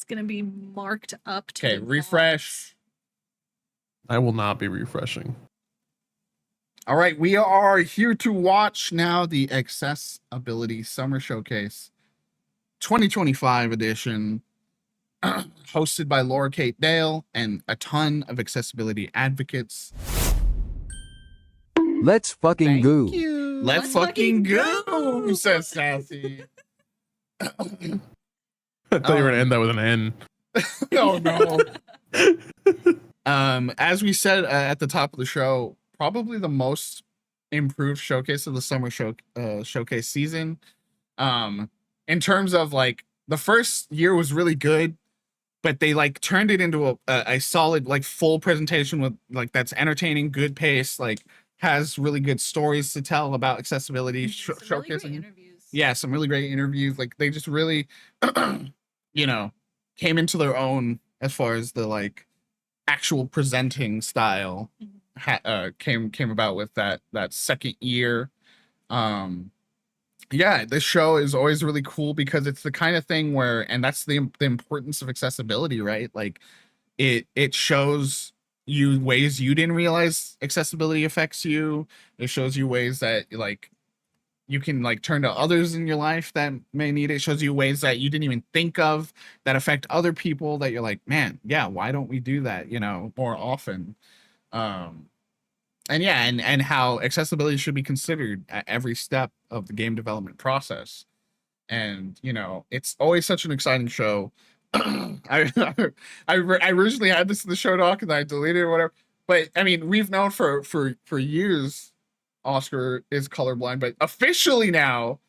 gonna be marked up to Okay, the refresh. I will not be refreshing. All right, we are here to watch now the Accessibility Summer Showcase 2025 edition, hosted by Laura Kate Dale and a ton of accessibility advocates. Let's fucking Thank go. you. Let's Let's fucking fucking go, go. says Sassy. I thought you were gonna end that with an N. Oh no. As we said at the top of the show, probably the most improved showcase of the summer showcase season. In terms of like the first year was really good, but they like turned it into a solid like full presentation with like that's entertaining, good pace, like has really good stories to tell about accessibility, Some really great showcasing. interviews. Yeah, some really great interviews. Like they just really, came into their own as far as the like actual presenting style came about with that second year. Yeah, this show is always really cool because it's the kind of thing where, and that's the importance of accessibility, right? Like it shows you ways you didn't realize accessibility affects you. It shows you ways that like you can like turn to others in your life that may need it. It shows you ways that you didn't even think of that affect other people that you're like, man, yeah, why don't we do that, more often? And yeah, and how accessibility should be considered at every step of the game development process. And it's always such an exciting show. I originally had this in the show doc and I deleted it or whatever. But I mean, we've known for years Oscar is colorblind, but officially now,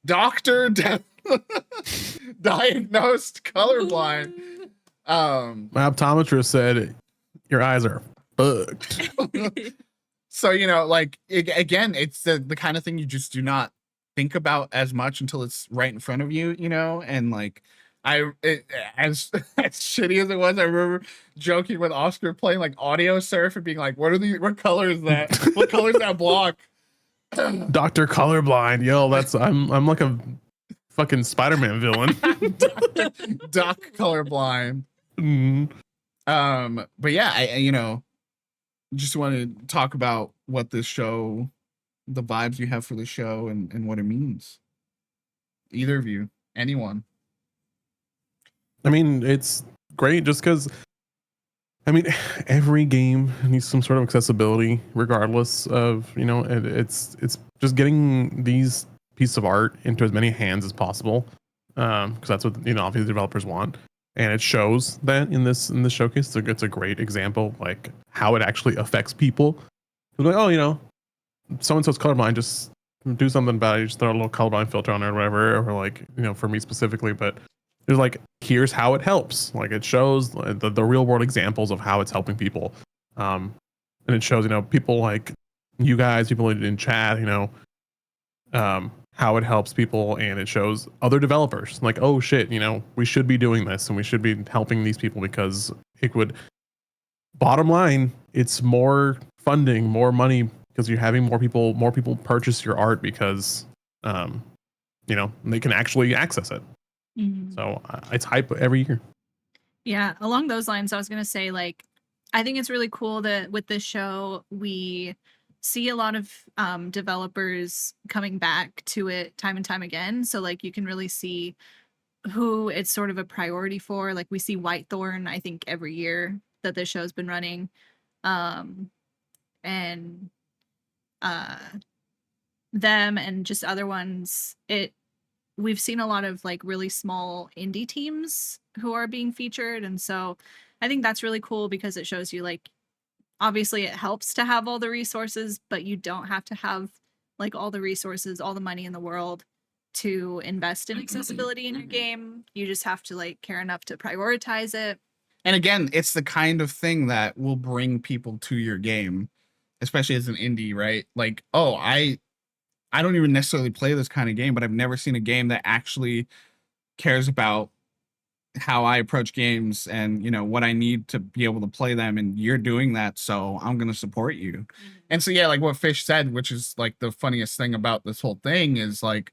diagnosed colorblind. My optometrist said your eyes are fucked. So again, it's the kind of thing you just do not think about as much until it's right in front of you, and like as shitty as it was, I remember joking with Oscar playing like audio surf and being like, what color is that? What color is that block? Dr. Colorblind, yo, I'm like a fucking Spider-Man villain. Doc Colorblind. But yeah, I just want to talk about what this show, the vibes you have for the show and what it means. Either of you, anyone. I mean, it's great just because, I mean, every game needs some sort of accessibility, regardless of, it's just getting these pieces of art into as many hands as possible. Because that's what, obviously developers want. And it shows that in this showcase. It's a great example, like how it actually affects people. Like, oh, so-and-so's colorblind, just do something about it. You just throw a little colorblind filter on it or whatever. Or like, for me specifically, but there's like, here's how it helps. Like it shows the real world examples of how it's helping people. And it shows, people like you guys, people in chat, how it helps people, and it shows other developers like, oh shit, we should be doing this and we should be helping these people because it would, bottom line, it's more funding, more money because you're having more people purchase your art because they can actually access it. Mm-hmm. So it's hype every year. Yeah, along those lines, I was going to say, like, I think it's really cool that with this show, we see a lot of developers coming back to it time and time again. So, like, you can really see who it's sort of a priority for. Like, we see Whitethorn, I think, every year that this show's been running. And them and just other ones, we've seen a lot of like really small indie teams who are being featured. And so I think that's really cool because it shows you like, obviously it helps to have all the resources, but you don't have to have like all the resources, all the money in the world to invest in accessibility in your game. You just have to like care enough to prioritize it. And again, it's the kind of thing that will bring people to your game, especially as an indie, right? Like, oh, I don't even necessarily play this kind of game, but I've never seen a game that actually cares about how I approach games and, what I need to be able to play them. And you're doing that. So I'm going to support you. Mm-hmm. And so, yeah, like what Fish said, which is like the funniest thing about this whole thing is like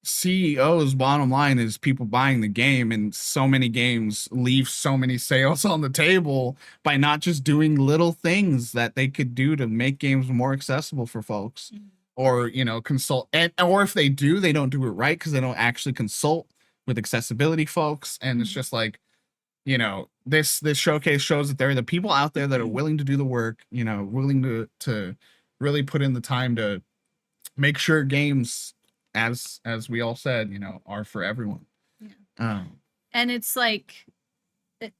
CEO's bottom line is people buying the game, and so many games leave so many sales on the table by not just doing little things that they could do to make games more accessible for folks, or consult, or if they do, they don't do it right because they don't actually consult with accessibility folks. And it's just like, this showcase shows that there are the people out there that are willing to do the work, willing to really put in the time to make sure games, as we all said, are for everyone. Yeah. And it's like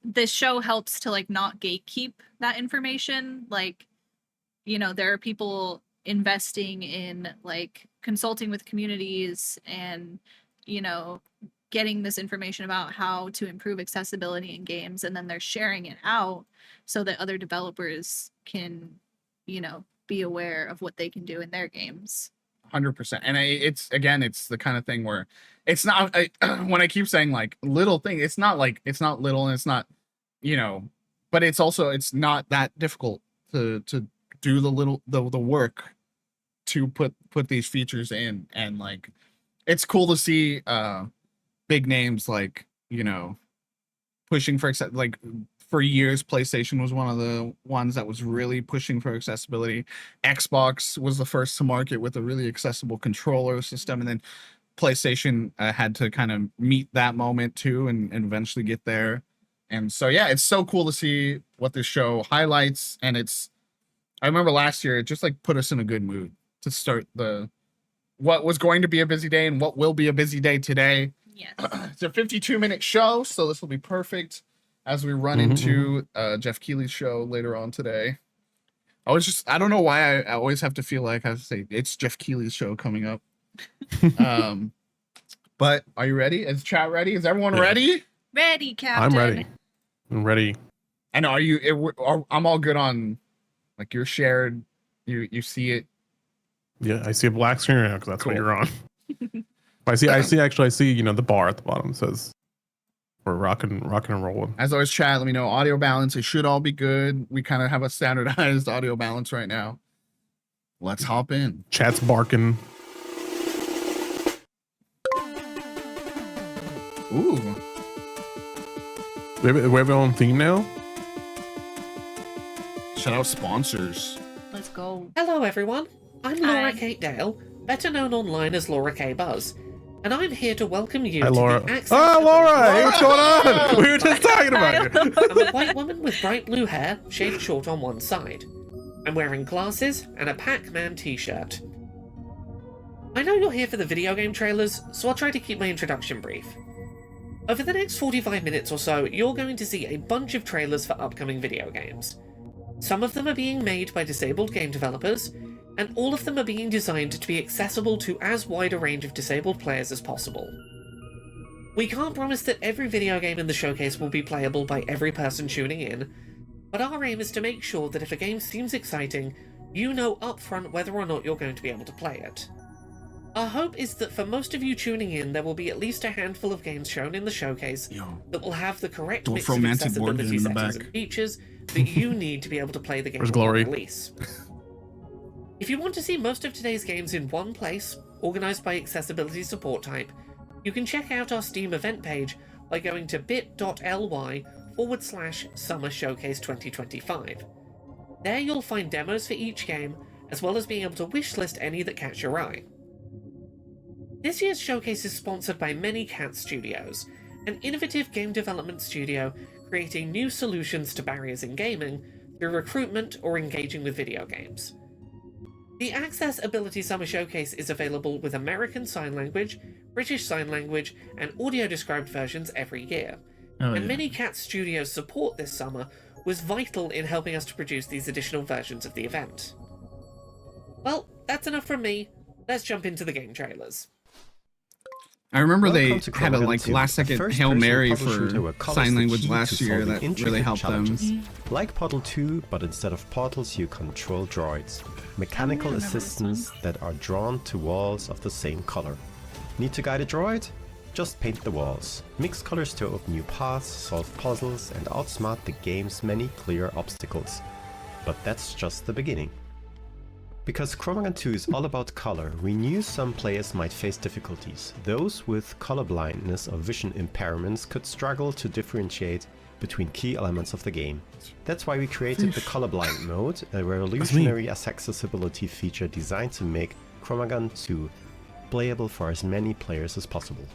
this show helps to like not gatekeep that information. Like, there are people investing in like consulting with communities and getting this information about how to improve accessibility in games, and then they're sharing it out so that other developers can be aware of what they can do in their games. 100%. And it's the kind of thing where it's not, when I keep saying like little thing, it's not little, and it's not, but it's also, it's not that difficult to do the work to put these features in. And like, it's cool to see big names like, pushing for like, for years, PlayStation was one of the ones that was really pushing for accessibility. Xbox was the first to market with a really accessible controller system, and then PlayStation had to kind of meet that moment too, and eventually get there. And so, yeah, it's so cool to see what this show highlights. And I remember last year, it just like put us in a good mood to start what was going to be a busy day and what will be a busy day today. Yes. It's a 52-minute show, so this will be perfect as we run into Jeff Keighley's show later on today. I don't know why I always have to feel like I have to say it's Jeff Keighley's show coming up. But are you ready? Is chat ready? Is everyone ready? Ready, Captain. I'm ready. And I'm all good on, like, you're shared. You see it. Yeah, I see a black screen right now because that's Cool. what you're on. I see the bar at the bottom says we're rocking and rolling. As always, chat, let me know audio balance. It should all be good. We kind of have a standardized audio balance right now. Let's hop in. Chat's barking. Ooh. We have our own theme now. Shout out sponsors. Let's go. Hello everyone, I'm Laura Kate Dale, better known online as Laura K. Buzz, and I'm here to welcome you Hi, to Laura. the Access Oh, of the- Laura! Hey, what's going on? We were just talking about you. I'm a white woman with bright blue hair, shaved short on one side. I'm wearing glasses and a Pac-Man t-shirt. I know you're here for the video game trailers, so I'll try to keep my introduction brief. Over the next 45 minutes or so, you're going to see a bunch of trailers for upcoming video games. Some of them are being made by disabled game developers, and all of them are being designed to be accessible to as wide a range of disabled players as possible. We can't promise that every video game in the showcase will be playable by every person tuning in, but our aim is to make sure that if a game seems exciting, you know upfront whether or not you're going to be able to play it. Our hope is that for most of you tuning in, there will be at least a handful of games shown in the showcase that will have the correct mix of accessibility settings and features that you need to be able to play the game on release. If you want to see most of today's games in one place, organised by accessibility support type, you can check out our Steam event page by going to bit.ly/Summer Showcase 2025. There you'll find demos for each game, as well as being able to wishlist any that catch your eye. This year's showcase is sponsored by Many Cat Studios, an innovative game development studio creating new solutions to barriers in gaming through recruitment or engaging with video games. The Accessibility Summer Showcase is available with American Sign Language, British Sign Language, and audio-described versions every year, and Many Cat Studios' support this summer was vital in helping us to produce these additional versions of the event. Well, that's enough from me. Let's jump into the game trailers. I remember they had a last second Hail Mary for sign language last year that really helped them. Like Portal 2, but instead of portals you control droids, mechanical assistants that are drawn to walls of the same color. Need to guide a droid? Just paint the walls. Mix colors to open new paths, solve puzzles, and outsmart the game's many clear obstacles. But that's just the beginning. Because Chromagon 2 is all about color, we knew some players might face difficulties. Those with color blindness or vision impairments could struggle to differentiate between key elements of the game. That's why we created the colorblind mode, a revolutionary accessibility feature designed to make Chromagon 2 playable for as many players as possible.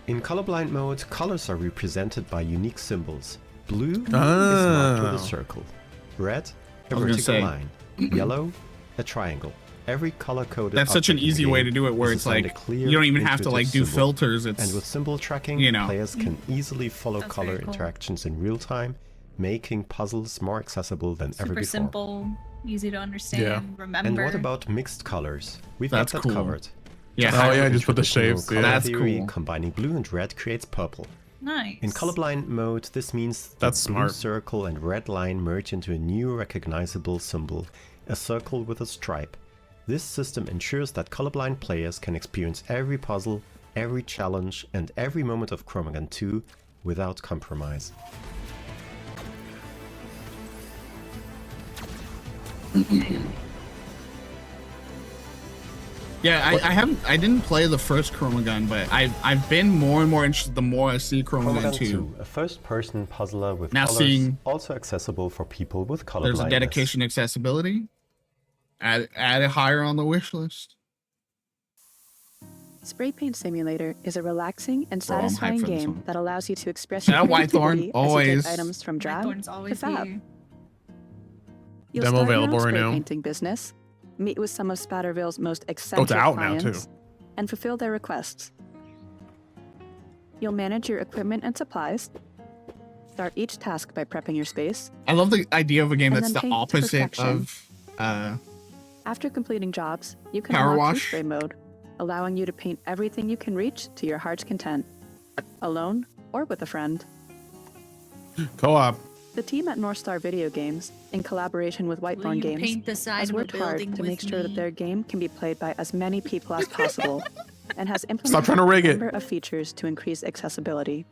In colorblind mode, colors are represented by unique symbols. Blue is marked with a circle, red a vertical line, yellow a triangle. Every color-coded That's such an object in the easy way game to do it, where is it's assigned like a clear, you don't even have to like intuitive do symbol. filters. It's And with symbol tracking, you know. players can easily follow That's color very cool. interactions in real time, making puzzles more accessible than ever Super before. simple, easy to understand, remember. And what about mixed colors? We've That's got that cool. covered. yeah. Oh, yeah, like just put the traditional shapes, color yeah. That's theory, cool. combining blue and red creates purple. Nice. In colorblind mode, this means the That's blue smart. circle and red line merge into a new recognizable symbol, a circle with a stripe. This system ensures that colorblind players can experience every puzzle, every challenge, and every moment of Chromagon 2 without compromise. Yeah, I didn't play the first Chromagun, but I've been more and more interested the more I see Chromagun Chromagun 2. 2, a first-person puzzler with Now colors, seeing also accessible for people with color There's a blindness. dedication to accessibility. Add it higher on the wish list. Spray Paint Simulator is a relaxing and Bro, I'm hyped satisfying for this game one. that allows you to express Shout your out Whitethorn, creativity as you always. take items from drab Whitethorn's to always fab. here. You'll Demo start your own available right spray now. painting business, meet with some of Spatterville's most eccentric out now, clients, too. and fulfill their requests. You'll manage your equipment and supplies, start each task by prepping your space. I love the idea of a game And that's then the paint to opposite perfection. of After completing jobs, you can Power unlock wash. spray mode, allowing you to paint everything you can reach to your heart's content, alone or with a friend. Co-op. The team at North Star Video Games, in collaboration with Will Whitethorn you Games, paint the side has of a worked hard building to with make sure that me? their game can be played by as many people as possible, and has implemented Stop trying to rig a it. number of features to increase accessibility.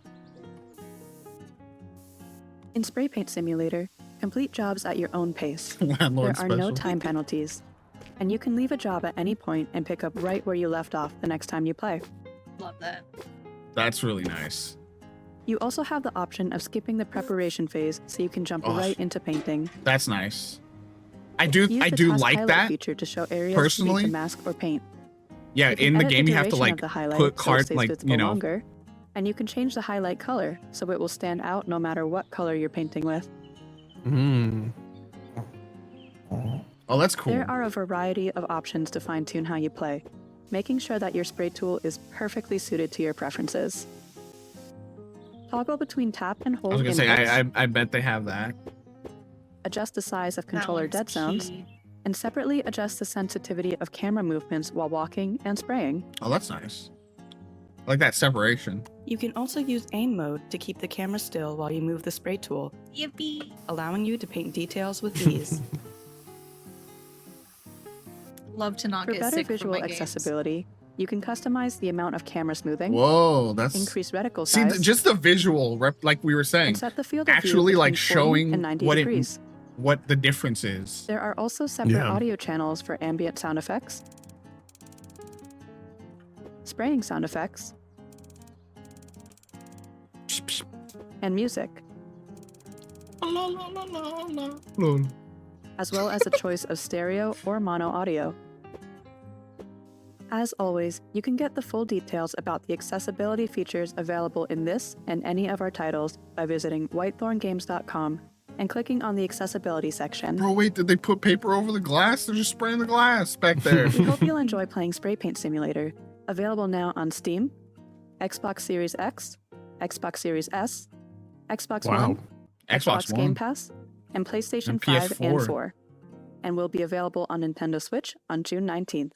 In Spray Paint Simulator, complete jobs at your own pace. Landlord There are Special. no time penalties, and you can leave a job at any point and pick up right where you left off the next time you play. Love that. That's really nice. You also have the option of skipping the preparation phase so you can jump Oh. right into painting. That's nice. I Use the do task like highlight that. feature to show areas personally. you need to mask or paint. Yeah, You can in the edit game you have to duration like of the highlight put so it card stays like visible you know. longer, and you can change the highlight color so it will stand out no matter what color you're painting with. Mm. Oh, that's cool. There are a variety of options to fine-tune how you play, making sure that your spray tool is perfectly suited to your preferences. Toggle between tap and I hold was gonna say inputs, I bet they have that. adjust the size of That controller one's dead zones, key. and separately adjust the sensitivity of camera movements while walking and spraying. Oh, that's nice. I like that separation. You can also use aim mode to keep the camera still while you move the spray tool, Yippee! allowing you to paint details with ease. Love to not For get better sick visual from my games. accessibility, you can customize the amount of camera smoothing, Whoa, that's increase reticle see size, just the visual like we were saying, and set the field of view actually like between 40 showing and 90 what degrees. what the difference is. There are also separate Yeah. audio channels for ambient sound effects, spraying sound effects, and music, La, la, la, la, la. Lol. as well as a choice of stereo or mono audio. As always, you can get the full details about the accessibility features available in this and any of our titles by visiting whitethorngames.com and clicking on the accessibility section. Bro, wait, did they put paper over the glass? They're just spraying the glass back there. We hope you'll enjoy playing Spray Paint Simulator, available now on Steam, Xbox Series X, Xbox Series S, Xbox Wow. One, Xbox Game One. Pass, and PlayStation And 5 and PS4. 4, and will be available on Nintendo Switch on June 19th.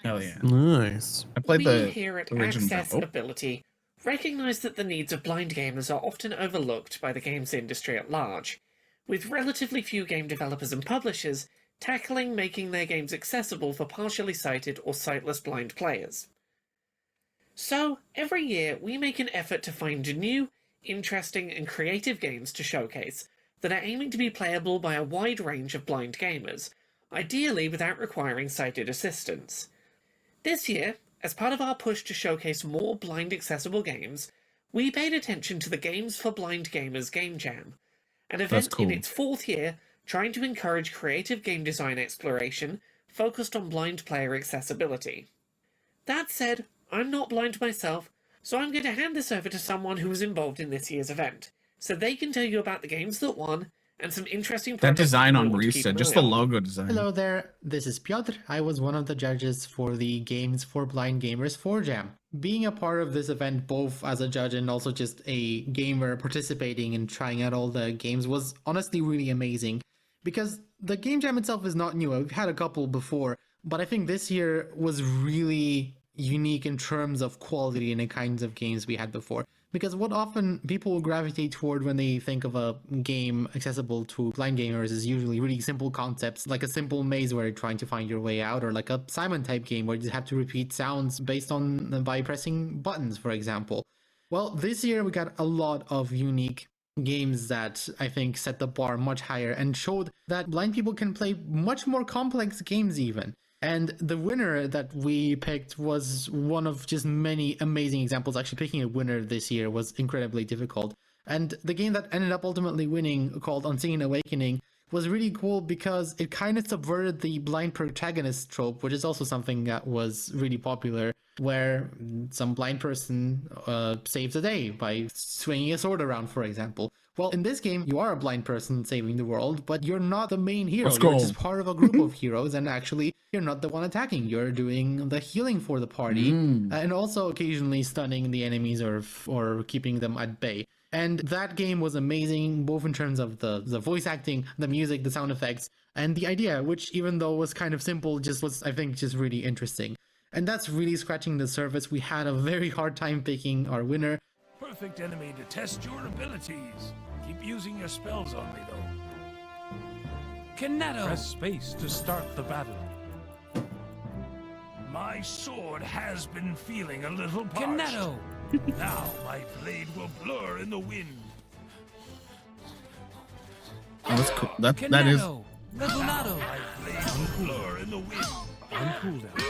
Hell yeah. Nice. I played We the here at original. Oh, Accessibility recognize that the needs of blind gamers are often overlooked by the games industry at large, with relatively few game developers and publishers tackling making their games accessible for partially sighted or sightless blind players. So, every year we make an effort to find new, interesting and creative games to showcase that are aiming to be playable by a wide range of blind gamers, ideally without requiring sighted assistance. This year, as part of our push to showcase more blind accessible games, we paid attention to the Games for Blind Gamers Game Jam, an event in its 4th year trying to encourage creative game design exploration focused on blind player accessibility. That said, I'm not blind myself, so I'm going to hand this over to someone who was involved in this year's event, so they can tell you about the games that won and some interesting That projects design you on might want to keep Barista, an just eye the on. logo design. Hello there, this is Piotr. I was one of the judges for the Games for Blind Gamers 4 Jam. Being a part of this event, both as a judge and also just a gamer participating and trying out all the games, was honestly really amazing. Because the Game Jam itself is not new. We've had a couple before, but I think this year was really unique in terms of quality and the kinds of games we had before. Because what often people gravitate toward when they think of a game accessible to blind gamers is usually really simple concepts, like a simple maze where you're trying to find your way out, or like a Simon type game where you just have to repeat sounds based on by pressing buttons, for example. Well, this year we got a lot of unique games that I think set the bar much higher and showed that blind people can play much more complex games even. And the winner that we picked was one of just many amazing examples. Actually, picking a winner this year was incredibly difficult. And the game that ended up ultimately winning, called Unseen Awakening, was really cool because it kind of subverted the blind protagonist trope, which is also something that was really popular, where some blind person saves the day by swinging a sword around, for example. Well, in this game, you are a blind person saving the world, but you're not the main hero. Let's go. You're just part of a group of heroes, and actually, you're not the one attacking. You're doing the healing for the party, and also occasionally stunning the enemies or keeping them at bay. And that game was amazing, both in terms of the voice acting, the music, the sound effects, and the idea, which even though was kind of simple, just was, I think, just really interesting. And that's really scratching the surface. We had a very hard time picking our winner. Perfect enemy to test your abilities. Keep using your spells on me, though. Kineto! Press space to start the battle. My sword has been feeling a little parched. Kineto! Now my blade will blur in the wind. Oh, that's cool. That is. Now my blade will blur in the wind. On cooldown.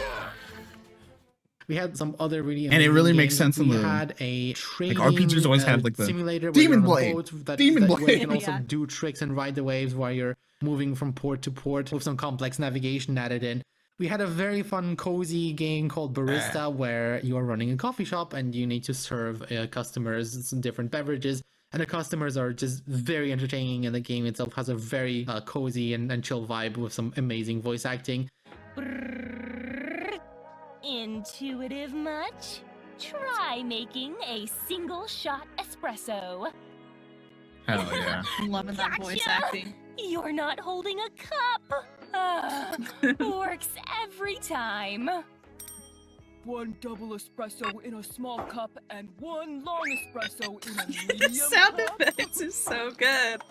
We had some other really And it amazing really makes games. sense in We the- had a trading, RPGs always have, like, the simulator Demon where you're on a Blade. boat Demon where you Blade. can also Yeah. do tricks and ride the waves while you're moving from port to port with some complex navigation added in. We had a very fun, cozy game called Barista where you are running a coffee shop and you need to serve customers some different beverages. And the customers are just very entertaining, and the game itself has a very cozy and chill vibe with some amazing voice acting. Intuitive much? Try making a single shot espresso. Hell yeah. I'm loving that voice Gotcha! acting. You're not holding a cup. Works every time. One double espresso in a small cup and one long espresso in a medium Sound cup. effects is so good.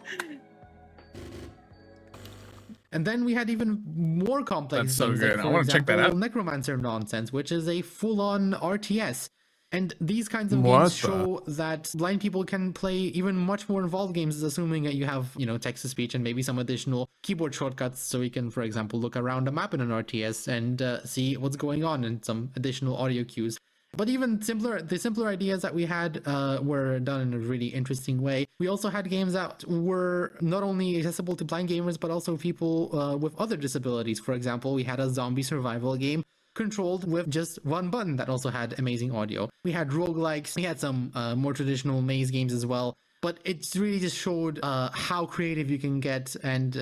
And then we had even more complex That's so games, good. like, I for wanna check that example, out. Necromancer Nonsense, which is a full-on RTS. And these kinds of What games the- show that blind people can play even much more involved games, assuming that you have, text-to-speech and maybe some additional keyboard shortcuts, so you can, for example, look around a map in an RTS and see what's going on, and some additional audio cues. But even the simpler ideas that we had were done in a really interesting way. We also had games that were not only accessible to blind gamers, but also people with other disabilities. For example, we had a zombie survival game controlled with just one button that also had amazing audio. We had roguelikes, we had some more traditional maze games as well. But it's really just showed how creative you can get, and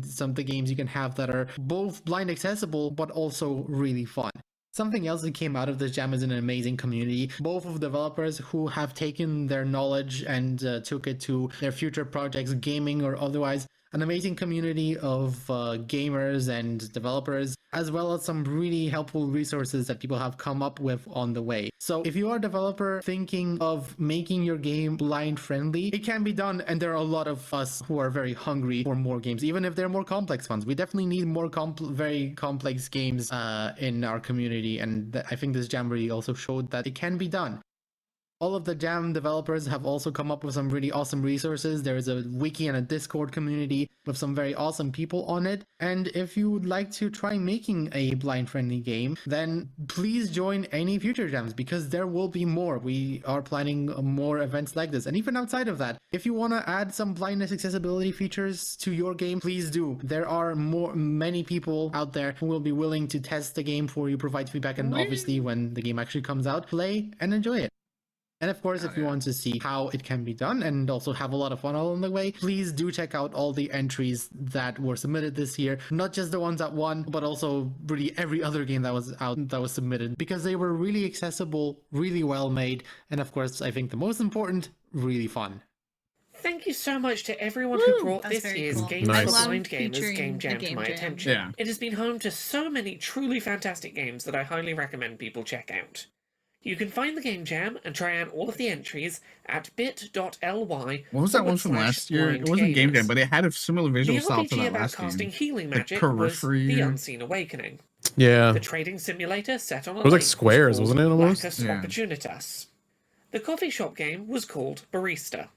some of the games you can have that are both blind accessible, but also really fun. Something else that came out of this jam is an amazing community, both of developers who have taken their knowledge and took it to their future projects, gaming or otherwise. An amazing community of gamers and developers, as well as some really helpful resources that people have come up with on the way. So if you are a developer thinking of making your game blind friendly, it can be done, and there are a lot of us who are very hungry for more games, even if they're more complex ones. We definitely need more very complex games in our community, and I think this Jamboree also showed that it can be done. All of the Jam developers have also come up with some really awesome resources. There is a wiki and a Discord community with some very awesome people on it. And if you would like to try making a blind-friendly game, then please join any future Jams, because there will be more. We are planning more events like this. And even outside of that, if you want to add some blindness accessibility features to your game, please do. There are many people out there who will be willing to test the game for you, provide feedback, and obviously when the game actually comes out, play and enjoy it. And of course, if you want to see how it can be done and also have a lot of fun along the way, please do check out all the entries that were submitted this year. Not just the ones that won, but also really every other game that was out that was submitted, because they were really accessible, really well made, and of course, I think the most important, really fun. Thank you so much to everyone who brought That's this very year's cool. Games Nice. for I love Blind Gamers featuring Game the Jam to Game my Jam. attention. Yeah. It has been home to so many truly fantastic games that I highly recommend people check out. You can find the Game Jam and try out all of the entries at bit.ly. What was that one from last year? It wasn't Game Jam, but it had a similar visual The style to RPG that about last casting game. healing Like magic was Periphery The or- Unseen Awakening. Yeah. The trading simulator set on a It was like lake squares, called wasn't it, almost? Lacus Yeah. Opportunitas. The coffee shop game was called Barista.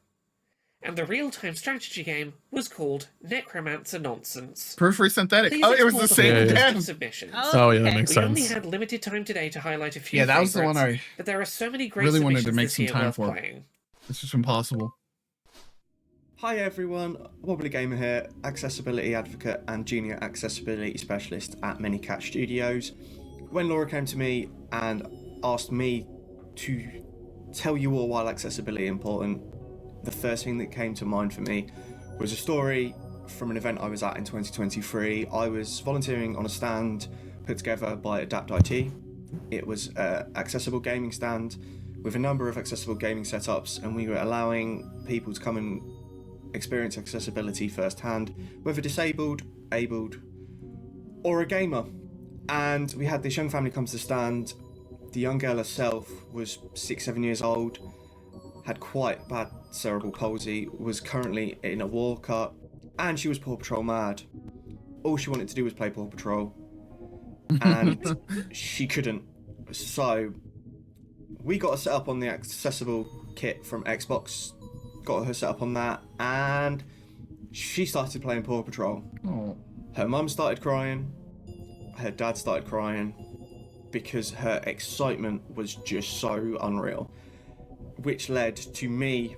And the real-time strategy game was called Necromancer Nonsense. Periphery Synthetic. Please Oh, it was explore the same full list game. of submissions. Oh, yeah, that okay. makes We only sense. had limited time today to highlight a few Yeah, that was the one favorites, I but there are so many great really wanted to submissions make this some year time worth for. playing. It's just impossible. Hi everyone, Wobbly Gamer here, accessibility advocate and junior accessibility specialist at Minicat Studios. When Laura came to me and asked me to tell you all why accessibility is important, the first thing that came to mind for me was a story from an event I was at in 2023. I was volunteering on a stand put together by Adapt IT. It was an accessible gaming stand with a number of accessible gaming setups, and we were allowing people to come and experience accessibility firsthand, whether disabled, abled, or a gamer. And we had this young family come to the stand. The young girl herself was 6-7 years old, had quite bad cerebral palsy, was currently in a walker, and she was Paw Patrol mad. All she wanted to do was play Paw Patrol, and she couldn't. So we got her set up on the accessible kit from Xbox, got her set up on that, and she started playing Paw Patrol. Oh. Her mum started crying, her dad started crying, because her excitement was just so unreal, which led to me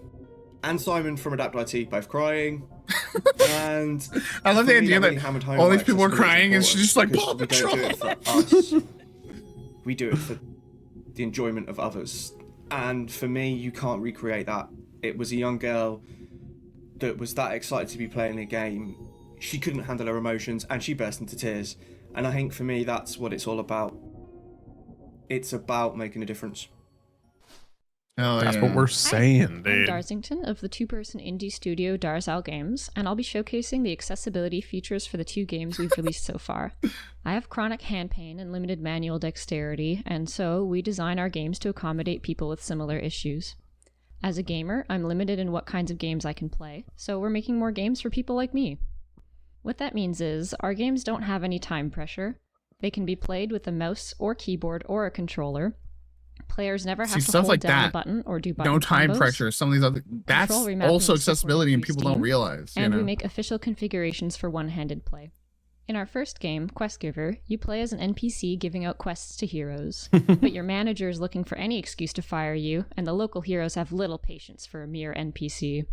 and Simon from Adapt IT both crying. And I love the for me, idea really that hammered home all why these people are accessibility crying is and she's just like, important, Paw because we don't do it Patrol! for us. We do it for the enjoyment of others. And for me, you can't recreate that. It was a young girl that was that excited to be playing a game. She couldn't handle her emotions and she burst into tears. And I think for me, that's what it's all about. It's about making a difference. Oh, That's yeah. what we're saying, I'm dude. Darzington of the two-person indie studio Darzal Games, and I'll be showcasing the accessibility features for the 2 games we've released so far. I have chronic hand pain and limited manual dexterity, and so we design our games to accommodate people with similar issues. As a gamer, I'm limited in what kinds of games I can play, so we're making more games for people like me. What that means is, our games don't have any time pressure. They can be played with a mouse or keyboard or a controller. Players never have See, to stuff hold like down that. a button or do button No time combos. pressure. Some of these other. That's Control remapping also is supported accessibility, and through people don't Steam, realize. You And know? we make official configurations for one-handed play. In our first game, Quest Giver, you play as an NPC giving out quests to heroes, but your manager is looking for any excuse to fire you, and the local heroes have little patience for a mere NPC.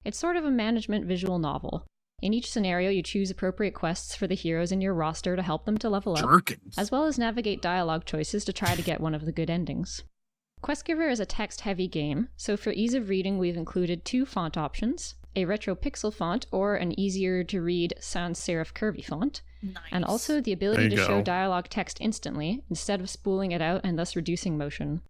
It's sort of a management visual novel. In each scenario, you choose appropriate quests for the heroes in your roster to help them to level up, Jerkins. as well as navigate dialogue choices to try to get one of the good endings. Quest Giver is a text-heavy game, so for ease of reading we've included 2 font options, a retro pixel font or an easier-to-read sans serif curvy font, and also the ability to show dialogue text instantly, instead of spooling it out and thus reducing motion.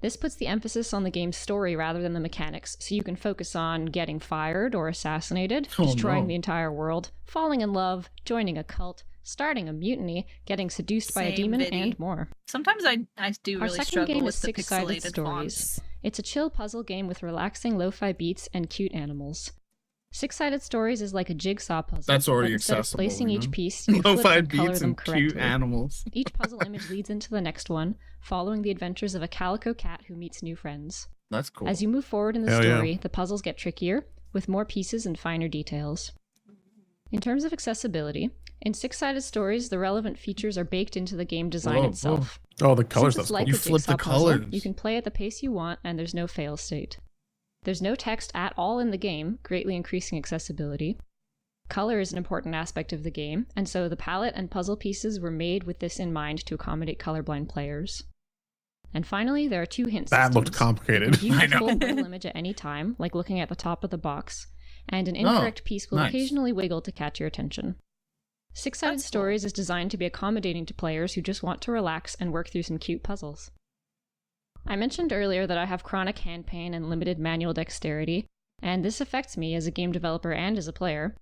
This puts the emphasis on the game's story rather than the mechanics, so you can focus on getting fired or assassinated, destroying the entire world, falling in love, joining a cult, starting a mutiny, getting seduced by a demon, and more. Sometimes I do Our really second struggle game with is the 6-sided pixelated stories. fonts. It's a chill puzzle game with relaxing lo-fi beats and cute animals. Six-sided stories is like a jigsaw puzzle. That's already but instead accessible. of placing you each know? piece, you flip Lo-fi and color beats them and correctly. cute animals. Each puzzle image leads into the next one, following the adventures of a calico cat who meets new friends. That's cool. As you move forward in the Hell yeah. story, the puzzles get trickier, with more pieces and finer details. In terms of accessibility, in six-sided stories, the relevant features are baked into the game design Whoa, itself. Oh, the color Since it's stuff's like cool. You a flip the jigsaw puzzle, colors. you can play at the pace you want, and there's no fail state. There's no text at all in the game, greatly increasing accessibility. Color is an important aspect of the game, and so the palette and puzzle pieces were made with this in mind to accommodate colorblind players. And finally, there are two hint That systems. looked complicated. You I can view know. the full bubble image at any time, like looking at the top of the box, and an incorrect piece will nice. occasionally wiggle to catch your attention. Six-sided That's cool. stories is designed to be accommodating to players who just want to relax and work through some cute puzzles. I mentioned earlier that I have chronic hand pain and limited manual dexterity, and this affects me as a game developer and as a player.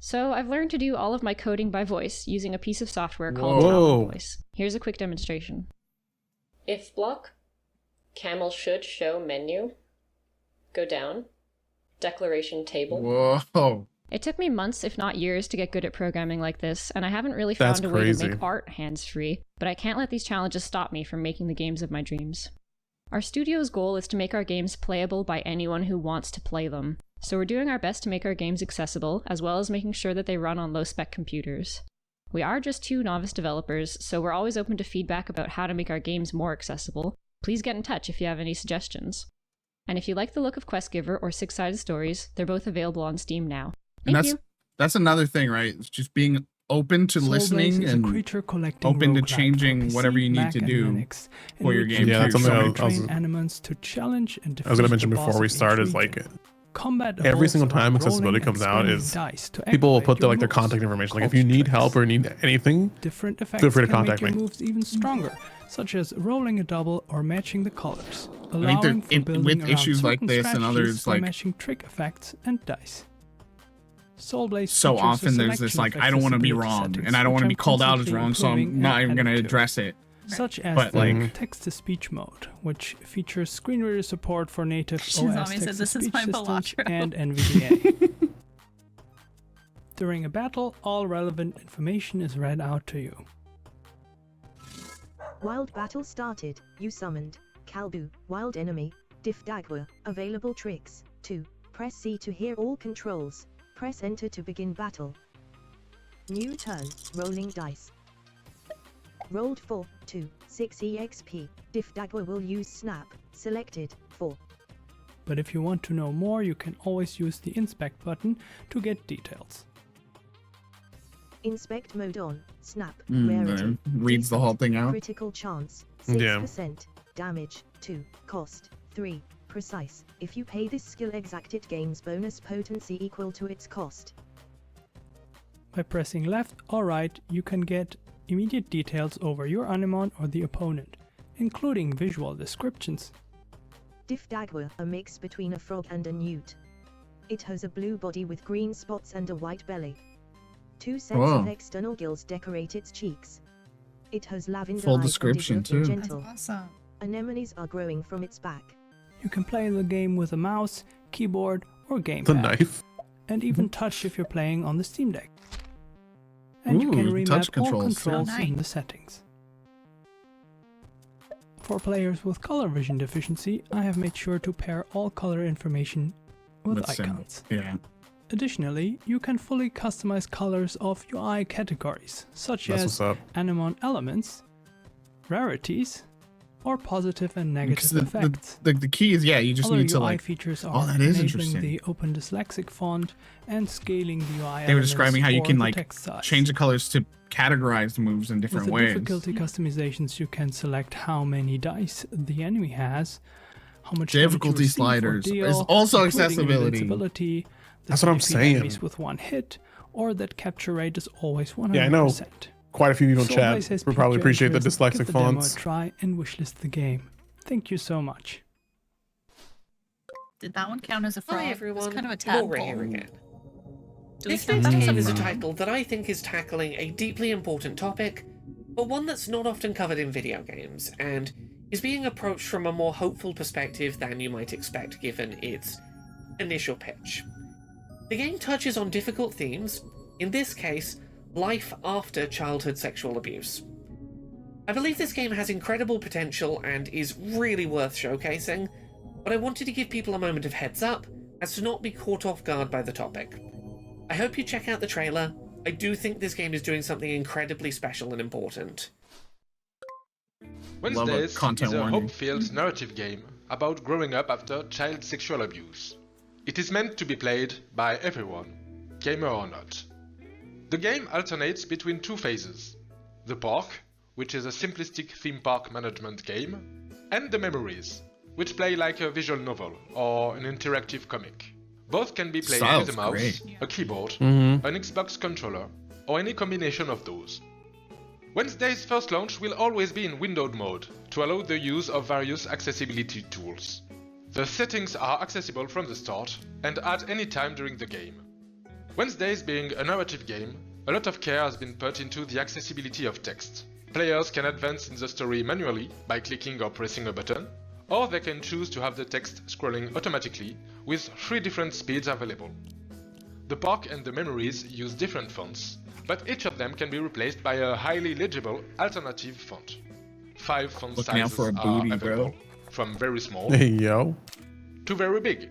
So I've learned to do all of my coding by voice using a piece of software called Whoa. Trauma Voice. Here's a quick demonstration. If block, camel should show menu, go down, declaration table. Whoa. It took me months, if not years, to get good at programming like this, and I haven't really That's found a way to crazy. make art hands-free, but I can't let these challenges stop me from making the games of my dreams. Our studio's goal is to make our games playable by anyone who wants to play them, so we're doing our best to make our games accessible, as well as making sure that they run on low-spec computers. We are just two novice developers, so we're always open to feedback about how to make our games more accessible. Please get in touch if you have any suggestions. And if you like the look of Questgiver or Six-Sided Stories, they're both available on Steam now. And Thank you. that's another thing, right? It's just being open to Soul listening Blaze is a and creature collecting open to roguelike for changing PC, whatever you need Mac, to and do Linux, in for your which game. Yeah, too. that's something So I many was- train animals to challenge and I was gonna defeat mention the boss before we of each started, region. like Combat every evolves single around time accessibility rolling and comes out spinning is dice to people will activate put their your like their moves. contact information. Like if you need help or need anything, Different effects feel free to can contact make me. your moves even stronger, such as rolling a double or matching the colors, think allowing there- for in- building with around issues like certain this and strategies others, by like- matching trick effects and dice. Soul Blaze So features a often there's this selection like, of I don't want to be accessibility wrong settings, and I don't which want to I'm be called out as constantly wrong, so I'm improving not and even going to adding to. address it. Such as But, the like- text-to-speech mode, which features screen reader support for native Shizami OS said, "This is text-to-speech my systems Balatro." and NVDA. During a battle, all relevant information is read out to you. Wild battle started. You summoned Kalbu, wild enemy, Difdagwa. Available tricks. 2. Press C to hear all controls. Press enter to begin battle. New turn. Rolling dice. Rolled 4, 2, 6 EXP. Difdagwa will use snap. Selected. 4. But if you want to know more, you can always use the inspect button to get details. Inspect mode on. Snap. There. Rarity. Reads the whole thing out. Critical chance. Yeah. 6%. Damage. 2. Cost. 3. Precise. If you pay this skill exacted gains bonus potency equal to its cost. By pressing left or right, you can get immediate details over your Anemon or the opponent, including visual descriptions. Difdagwa, a mix between a frog and a newt. It has a blue body with green spots and a white belly. 2 sets Whoa. of external gills decorate its cheeks. It has lavender Full eyes description, and is looking too. gentle. Awesome. Anemones are growing from its back. You can play the game with a mouse, keyboard, or the gamepad, knife. and even touch if you're playing on the Steam Deck. And you Ooh, can touch remap all controls. controls Oh, in nice. the settings. For players with color vision deficiency, I have made sure to pair all color information with With symbols. icons. Yeah. Additionally, you can fully customize colors of UI categories, such That's as what's up. Anemon elements, rarities, or positive and Because negative effects. the key is, yeah, you just Other need to UI like. features are Oh, that is enabling interesting. the open dyslexic font and scaling the UI They were elements describing how you or can the like text size. change the colors to categorize the moves in With different the ways. difficulty customizations, you can select how many dice the enemy has, how much Difficulty damage you receive or sliders deal, is also including accessibility. invincibility, that That's what I'm defeat saying. enemies with one hit, or that capture rate is always 100%. Yeah, I know. Quite a few people in Soul chat Blaze has would piqued probably your appreciate the interest. dyslexic Give the demo a fonts. try and wishlist the game. Thank you so much. Did that one count as a frog? Hi It everyone, was kind of a Laura tadpole. here again. Do we This count next that as game a is a frog? title that I think is tackling a deeply important topic, but one that's not often covered in video games, and is being approached from a more hopeful perspective than you might expect given its initial pitch. The game touches on difficult themes, in this case, life after childhood sexual abuse. I believe this game has incredible potential and is really worth showcasing, but I wanted to give people a moment of heads up as to not be caught off guard by the topic. I hope you check out the trailer. I do think this game is doing something incredibly special and important. Wednesdays content is a warning. hope-filled narrative game about growing up after child sexual abuse. It is meant to be played by everyone, gamer or not. The game alternates between two phases: the park, which is a simplistic theme park management game, and the memories, which play like a visual novel or an interactive comic. Both can be played Style's with a mouse, great. a keyboard, Mhm. an Xbox controller, or any combination of those. Wednesday's first launch will always be in windowed mode to allow the use of various accessibility tools. The settings are accessible from the start and at any time during the game. Wednesdays being a narrative game, a lot of care has been put into the accessibility of text. Players can advance in the story manually by clicking or pressing a button, or they can choose to have the text scrolling automatically with 3 different speeds available. The park and the memories use different fonts, but each of them can be replaced by a highly legible alternative font. 5 font Looking out sizes for a are booty, available, bro. from very small Hey, yo. to very big.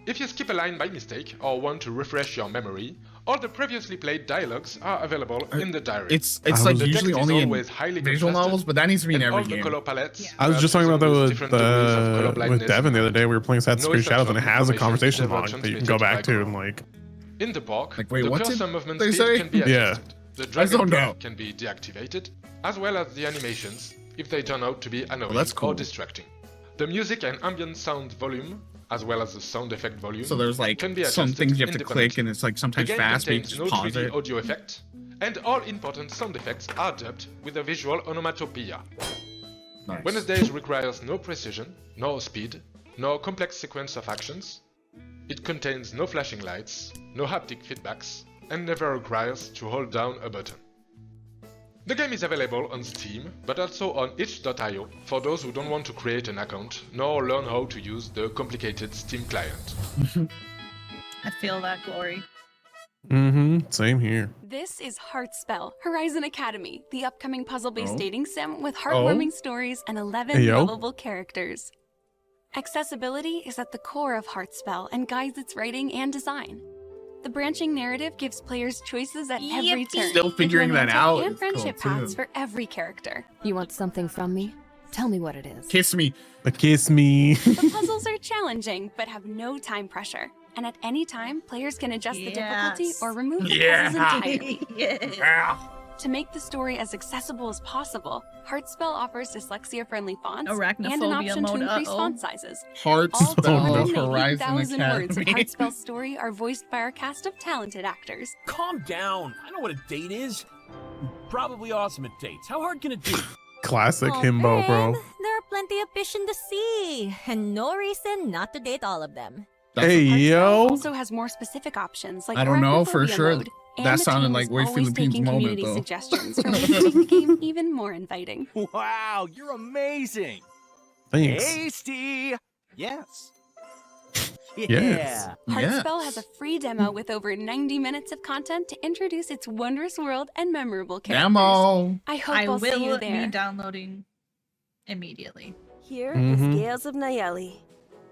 If you skip a line by mistake or want to refresh your memory, all the previously played dialogues are available in the diary. It's I like was- usually The text is only always in highly visual contrasted, novels, but that needs to be in and all every the game. color palettes I was just talking about that with different degrees of color blindness. Devin the other day. We were playing Assassin's No Creed Shadows, and it has a essential conversation information log that you can is go transmitted back to by and like. In the park, Like, wait, the what did cursor movement they speed say? can be Yeah. adjusted. The don't dragon know. click can be deactivated, as well as the animations if they turn out to be annoying that's cool. or distracting. The music and ambient sound volume, as well as the sound effect volume, So there's like can be some adjusted things you have to click, independently. and it's like The sometimes game fast, but you contains just no pause 3D it. audio effect, and all important sound effects are dubbed with a visual onomatopoeia. Nice. Wednesdays requires no precision, no speed, no complex sequence of actions. It contains no flashing lights, no haptic feedbacks, and never requires to hold down a button. The game is available on Steam, but also on itch.io for those who don't want to create an account, nor learn how to use the complicated Steam client. I feel that glory. Mm-hmm. Same here. This is Heartspell, Horizon Academy, the upcoming puzzle-based Oh. dating sim with heartwarming stories and 11 Hey, yo. lovable characters. Accessibility is at the core of Heartspell and guides its writing and design. The branching narrative gives players choices at every Yippee. turn. Still with figuring that romantic out. And It's cool, friendship too. paths for every character. You want something from me? Tell me what it is. Kiss me. But kiss me. The puzzles are challenging, but have no time pressure. And at any time, players can adjust the difficulty Yes. or remove the Yeah. puzzles entirely. Yeah. To make the story as accessible as possible, Heartspell offers dyslexia-friendly fonts and an Arachnophobia option mode, to increase uh-oh. font sizes. Hearts All Spell 280,000 Horizon words of Academy. Heartspell's story are voiced by our cast of talented actors. Calm down. I know what a date is. Probably awesome at dates. How hard can it be? Classic himbo, bro. There are plenty of fish in the sea, and no reason not to date all of them. Hey, Heartspell yo. also has more specific options like I don't know for arachnophobia sure. mode, and That the sounded team like is Way always Philippines taking moment, community though. suggestions for ways to make the game even more inviting. Wow, you're amazing. Thanks. Tasty. Yes. Yes. Heartspell has a free demo with over 90 minutes of content to introduce its wondrous world and memorable characters. Demo. I hope I I'll see you will there. be downloading immediately. Here Mhm. is Gales of Nayeli,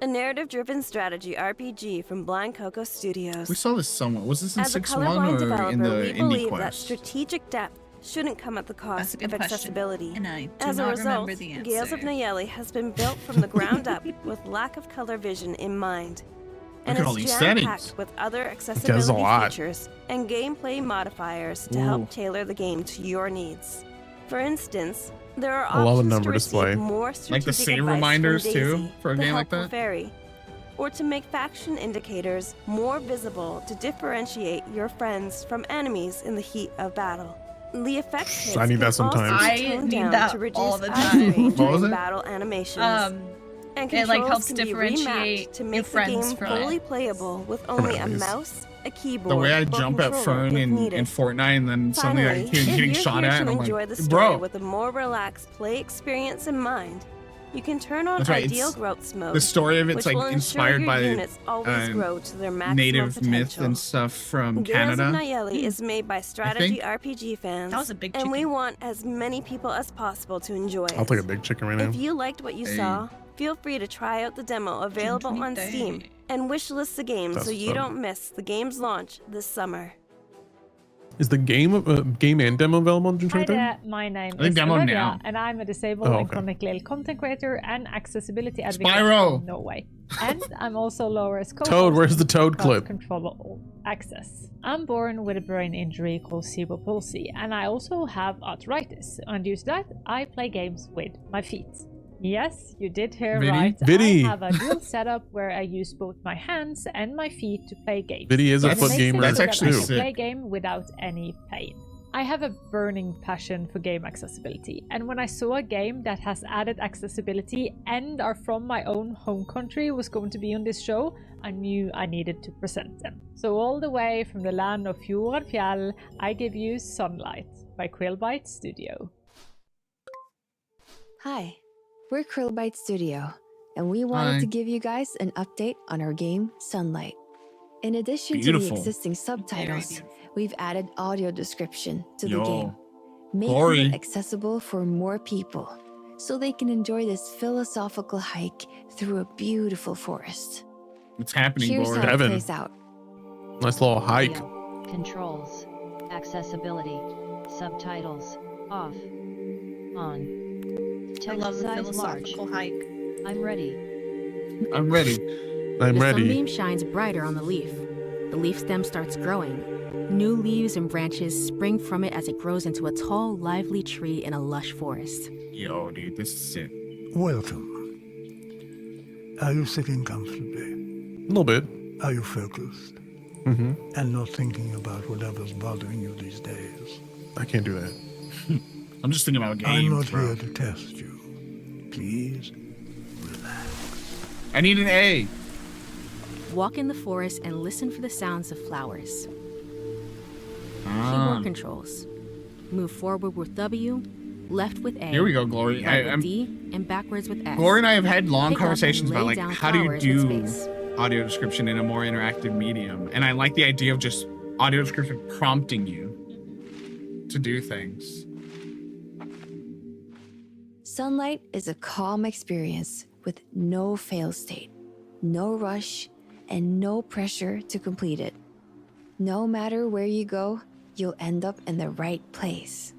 a narrative-driven strategy RPG from Blind Cocoa Studios. We saw this somewhere. Was this in As a 6-1 colorblind or developer, in the we Indie believe that Quest? strategic depth shouldn't come at the That's cost a good of question, accessibility. and I do As a not result, remember the answer. Gales of Nayeli has been built from the ground up with lack of color vision in mind, and Look at all is these jam-packed settings. with other does a accessibility lot. features and gameplay modifiers to Ooh. help tailor the game to your needs. For instance, there are I love a options number to receive display. more Like the strategic save advice reminders, from too, Daisy, for a the game like helpful that? fairy, or to make faction indicators more visible to differentiate your friends from enemies in the heat of battle. The effect hits I need can that sometimes. also be I toned need down that to reduce all the eye time. strain What was during it? battle animations. And It like controls helps can be differentiate remapped to your make the friends game from fully it. playable with only a enemies. mouse, a keyboard, The way I or jump at controller Fern if in needed. Fortnite and then suddenly I Finally, keep if getting you're shot here at to and I'm enjoy like, the story bro. with a more relaxed play experience in mind, You can turn on That's right, ideal it's- growth mode. The story of it's which like will ensure inspired your by units always grow to their maximum native potential. myth and stuff from Gales of Canada. Nayeli is made by strategy think. RPG fans. That was a big and we chicken. want as many people as possible to enjoy it. I'll take a big chicken right now. If you liked what you Hey. saw, feel free to try out the demo available on Steam and wishlist the game so you don't miss the game's launch this summer. Is the game and demo available on Hi June 23rd? there, my name I think is demo Olivia, now. and I'm a disabled Oh, and okay. chronically ill content creator and accessibility advocate Spyro! from Norway. And I'm also Laura's co-host. Toad, where's the Toad of clip? Controllable Access. I'm born with a brain injury called cerebral palsy, and I also have arthritis. And due to that, I play games with my feet. Yes, you did hear Vidi? right. Vidi. I have a dual setup where I use both my hands and my feet to play games. Vidi is a And it foot makes it gamer so That's that actually I can sick. play game without any pain. I have a burning passion for game accessibility, and when I saw a game that has added accessibility and are from my own home country was going to be on this show, I knew I needed to present them. So all the way from the land of Fjord and Fjell, I give you Sunlight by Quillbite Studio. Hi, we're Krillbite Studio, and we wanted Hi. to give you guys an update on our game, Sunlight. In addition to Beautiful. the existing subtitles, we've added audio description to the Yo. game, making Glory. it accessible for more people, so they can enjoy this philosophical hike through a beautiful forest. It's happening, Here's Lord. how it Heaven. plays out. Nice little hike. Controls. Accessibility. Subtitles. Off. On. I Text love the size large. philosophical hike. I'm ready. I'm ready. I'm The ready. sunbeam shines brighter on the leaf. The leaf stem starts growing. New leaves and branches spring from it as it grows into a tall, lively tree in a lush forest. Yo, dude, this is sick. Welcome. Are you sitting comfortably? A little bit. Are you focused? Mm-hmm. And not thinking about whatever's bothering you these days? I can't do that. I'm just thinking about games, I'm not bro. here to test you. Please. I need an A. Walk in the forest and listen for the sounds of flowers. Ah. Keyboard controls. Move forward with W, left with A. Here we go, Glory. right with I'm- D, and backwards with S. Glory and I have had long Pick up and conversations lay about like down how do you flowers with do space. audio description in a more interactive medium, and I like the idea of just audio description prompting you to do things. Sunlight is a calm experience with no fail state, no rush, and no pressure to complete it. No matter where you go, you'll end up in the right place.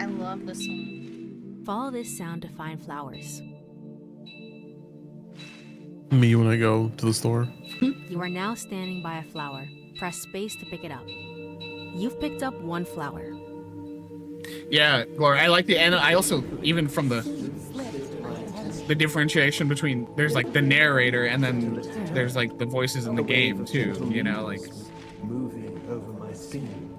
I love this song. Follow this sound to find flowers. Me when I go to the store. You are now standing by a flower. Press space to pick it up. You've picked up one flower. Yeah, Glory, I like the, and I also, even from the differentiation between, there's like the narrator and then there's like the voices in the game too, you know, like. Moving over my skin.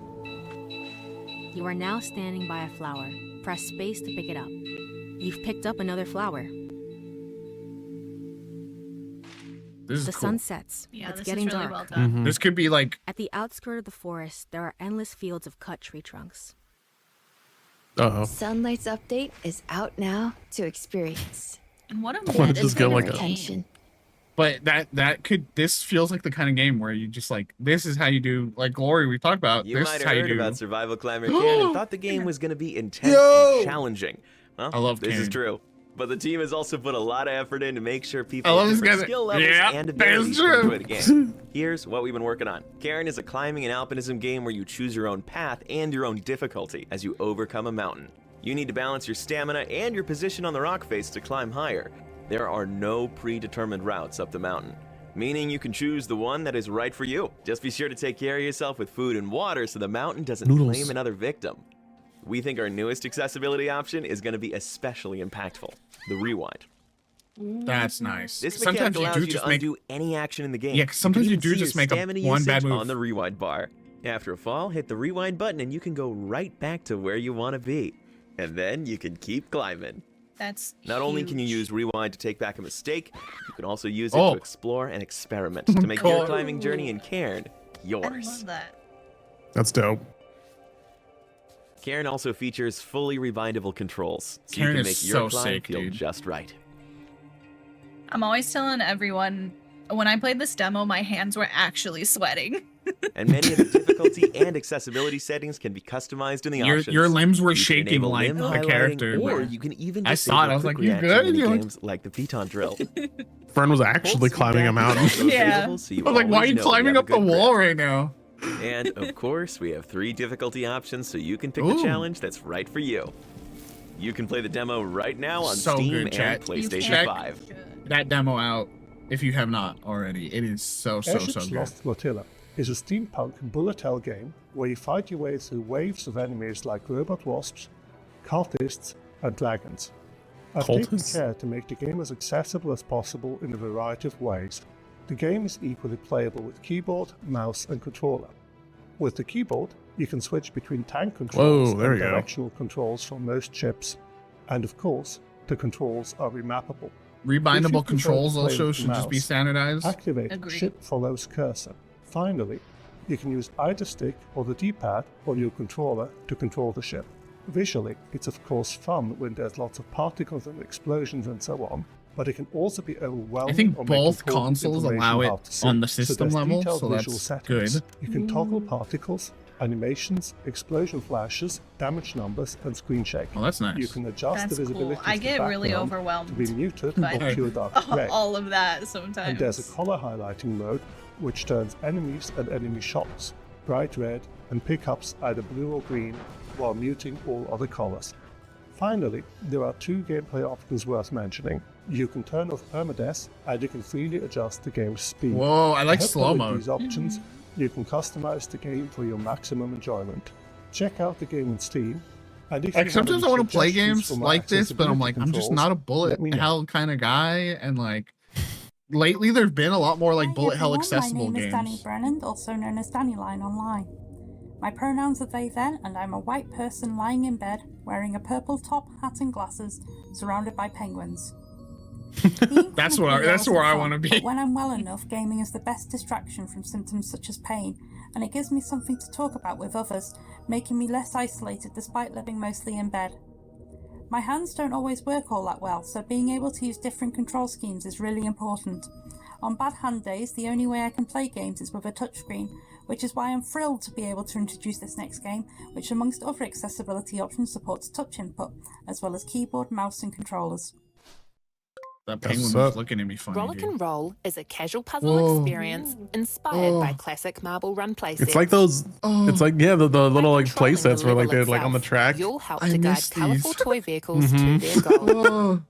You are now standing by a flower. Press space to pick it up. You've picked up another flower. This is The cool. sun sets. Yeah, it's this getting is really dark. well done. Mhm. This could be like. At the outskirt of the forest, there are endless fields of cut tree trunks. Uh-oh. Sunlight's update is out now to experience. And what a Why mid don't just get like a- attention. But this feels like the kind of game where you just like, this is how you do, like Glory we talked about. You This might is have how you heard do. about Survival Climber Karen and thought the game was going to be intense Yo! and challenging. Well, I love this is Karen. true. But the team has also put a lot of effort in to make sure people I love with this different guy. skill levels Yeah, and that abilities is can true. enjoy the game. Here's what we've been working on. Karen is a climbing and alpinism game where you choose your own path and your own difficulty as you overcome a mountain. You need to balance your stamina and your position on the rock face to climb higher. There are no predetermined routes up the mountain, meaning you can choose the one that is right for you. Just be sure to take care of yourself with food and water so the mountain doesn't Noodles. claim another victim. We think our newest accessibility option is going to be especially impactful, the rewind. That's nice. This Sometimes mechanic you allows do you just to make. undo any action in the game. Yeah, 'cause sometimes can you even do see just your make a stamina one bad usage move. on the rewind bar. After a fall, hit the rewind button and you can go right back to where you want to be. And then you can keep climbing. That's Not only can you huge. use rewind to take back a mistake, you can also use it Oh. to explore and experiment to make your God. climbing journey in Cairn I yours. love that. That's dope. Karen also features fully rebindable controls, so Karen you can is make your so climb sick, feel dude. just right. I'm always telling everyone, when I played this demo, my hands were actually sweating. And many of the difficulty and accessibility settings can be customized in the options. Your limbs were You can shaking enable like limb the highlighting, character. or but you can even I saw it. I was quick like, "You reaction good?" mini You're like- games like the Piton drill. Fern was actually climbing a mountain. Yeah. Available, so you I was like, "Why are always you know you climbing have a up the good grip. wall right now?" And of course, we have 3 difficulty options, so you can pick the Ooh. challenge that's right for you. You can play the demo right now on So Steam good, and chat. PlayStation Check 5. that demo out if you have not already. It is so Airship's good. Lost Flotilla is a steampunk bullet hell game where you fight your way through waves of enemies like robot wasps, cultists, and dragons. I've taken Cultists? care to make the game as accessible as possible in a variety of ways. The game is equally playable with keyboard, mouse, and controller. With the keyboard, you can switch between tank controls Whoa, there and we go. directional controls from most ships, and of course, the controls are remappable. If you Rebindable prefer controls to play also with the should just be mouse, standardized. Activate Agreed. ship follows cursor. Finally, you can use either stick or the D-pad on your controller to control the ship. Visually, it's of course fun when there's lots of particles and explosions and so on, but it can also be overwhelming. I think or make both important consoles information allow it hard to see. on the system there's level, detailed so visual that's settings. good. You can toggle particles, animations, explosion flashes, damage numbers, and screen shaking. Oh, that's nice. You can adjust That's the visibility cool. I of the get really background overwhelmed to be muted by or pure dark gray. all of that sometimes. And there's a color highlighting mode, which turns enemies and enemy shots bright red and pickups either blue or green, while muting all other colors. Finally, there are 2 gameplay options worth mentioning. You can turn off permadeath, and you can freely adjust the game's speed. Whoa, I like hope that slow with mode. These options, you can customize the game for your maximum enjoyment. Check out the game on Steam. And if you Like have sometimes any I want to play suggestions games for my like this, but I'm like, I'm just accessibility not a controls, bullet let me know. hell kind of guy, and like lately there's been a lot more like bullet hell accessible My name is Danny games. Brennan, also known as Dannyline online. My pronouns are they, them, and I'm a white person lying in bed, wearing a purple top, hat and glasses, surrounded by penguins. That's where I want to be. But when I'm well enough, gaming is the best distraction from symptoms such as pain, and it gives me something to talk about with others, making me less isolated despite living mostly in bed. My hands don't always work all that well, so being able to use different control schemes is really important. On bad hand days, the only way I can play games is with a touchscreen, which is why I'm thrilled to be able to introduce this next game, which amongst other accessibility options supports touch input, as well as keyboard, mouse and controllers. That That's penguin up. was looking at me funny. Rollick Dude. and Roll is a casual puzzle Whoa. experience inspired Oh. by classic marble run playsets. It's like those. It's like the little like play controlling sets the where like level they're like on the itself, track. You'll help I to guide miss colourful these. toy vehicles to Mhm. their goal. Oh.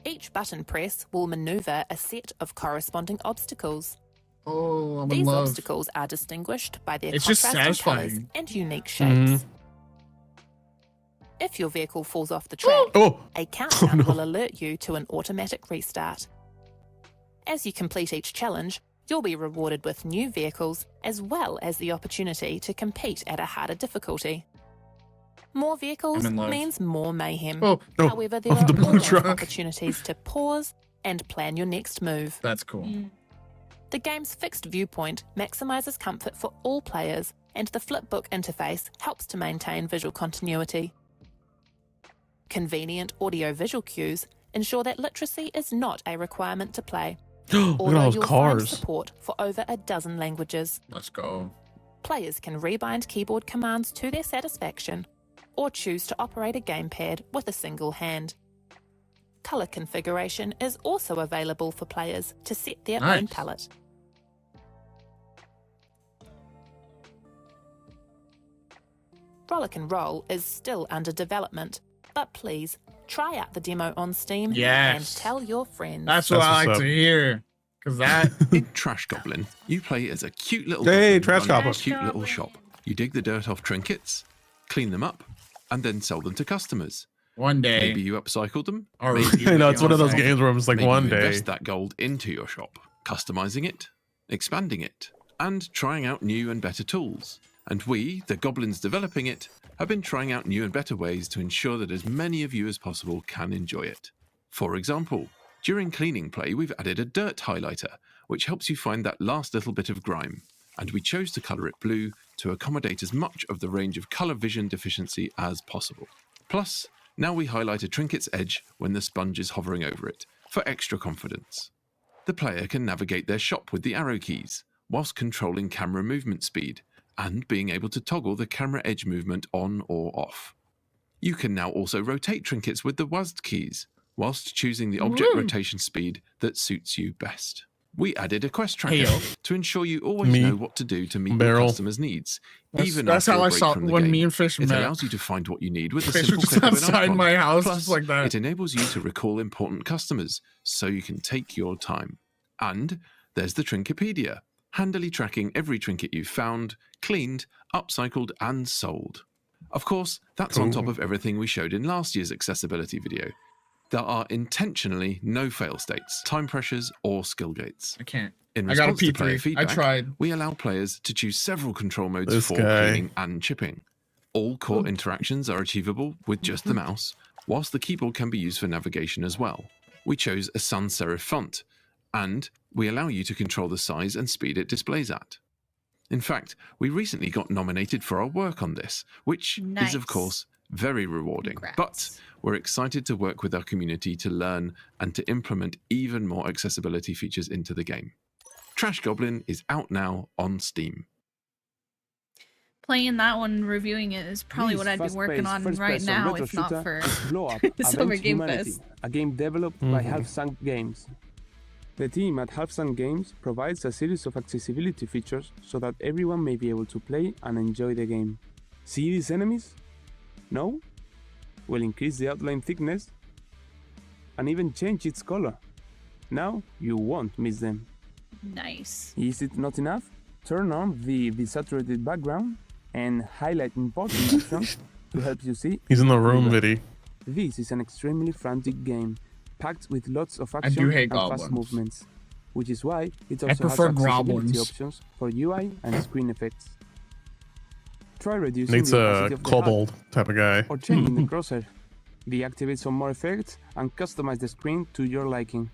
Each button press will maneuver a set of corresponding obstacles. Oh, I'm in These love. obstacles are distinguished by their It's just contrasting colours satisfying. and unique shapes. If your vehicle falls off the track, Oh. a countdown no. will alert you to an automatic restart. As you complete each challenge, you'll be rewarded with new vehicles as well as the opportunity to compete at a harder difficulty. More vehicles I'm in love. means more mayhem. Oh, no. However, there Oh, are the blue always truck. opportunities to pause and plan your next move. That's cool. The game's fixed viewpoint maximizes comfort for all players, and the flipbook interface helps to maintain visual continuity. Convenient audio-visual cues ensure that literacy is not a requirement to play. Look at all although those you'll cars. find support for over a dozen languages. Let's go. Players can rebind keyboard commands to their satisfaction, or choose to operate a gamepad with a single hand. Colour configuration is also available for players to set their own Nice. palette. Rollick and Roll is still under development, but please try out the demo on Steam and Yes. tell your friends. That's what I like to hear. Cause that In Trash Goblin, you play as a cute little Hey, goblin Trash running a Goblin. cute little shop. You dig the dirt off trinkets, clean them up, and then sell them to customers. one day. Maybe you upcycle them. Or maybe I you know it's one of those resell them. games where I'm just like Maybe one you day. invest that gold into your shop, customizing it, expanding it, and trying out new and better tools. And we, the goblins developing it, have been trying out new and better ways to ensure that as many of you as possible can enjoy it. For example, during cleaning play, we've added a dirt highlighter, which helps you find that last little bit of grime, and we chose to colour it blue to accommodate as much of the range of colour vision deficiency as possible. Plus, now we highlight a trinket's edge when the sponge is hovering over it, for extra confidence. The player can navigate their shop with the arrow keys, whilst controlling camera movement speed, and being able to toggle the camera edge movement on or off. You can now also rotate trinkets with the WASD keys, whilst choosing the object rotation speed that suits you best. We added a quest tracker to ensure you always know what to do to meet your customers' needs, even That's after how a I break saw from the when game. me and Fish It met. allows you to find what you need with a Fish simple was click of an outside icon. my house, Plus, just like that. it enables you to recall important customers, so you can take your time. And there's the Trinkepedia, handily tracking every trinket you've found, cleaned, upcycled, and sold. Of course, that's on top of everything we showed in last year's accessibility video. There are intentionally no fail states, time pressures, or skill gates. I can't. In I got a response to player P3. feedback, I tried. we allow players to choose several control modes This for guy. cleaning and chipping. All core interactions are achievable with just the mouse, whilst the keyboard can be used for navigation as well. We chose a sans serif font, and we allow you to control the size and speed it displays at. In fact, we recently got nominated for our work on this, which is of course very rewarding. But we're excited to work with our community to learn and to implement even more accessibility features into the game. Trash Goblin is out now on Steam. Playing that one, reviewing it is probably what I'd be working on right now, if not for Summer Game Fest. A game developed by Half Sunk Games. The team at Half Sunk Games provides a series of accessibility features so that everyone may be able to play and enjoy the game. See these enemies? No? We'll increase the outline thickness and even change its color. Now you won't miss them. Nice. Is it not enough? Turn on the desaturated background and highlight important options to help you see. He's in the room, Viddy. This is an extremely frantic game, packed with lots of do action hate and goblins. fast movements, which is why it I also has prefer accessibility goblins. options for UI and screen effects. Try reducing Needs the a opacity of the kobold HUD type of guy. or changing the crosshair. Deactivate some more effects and customize the screen to your liking.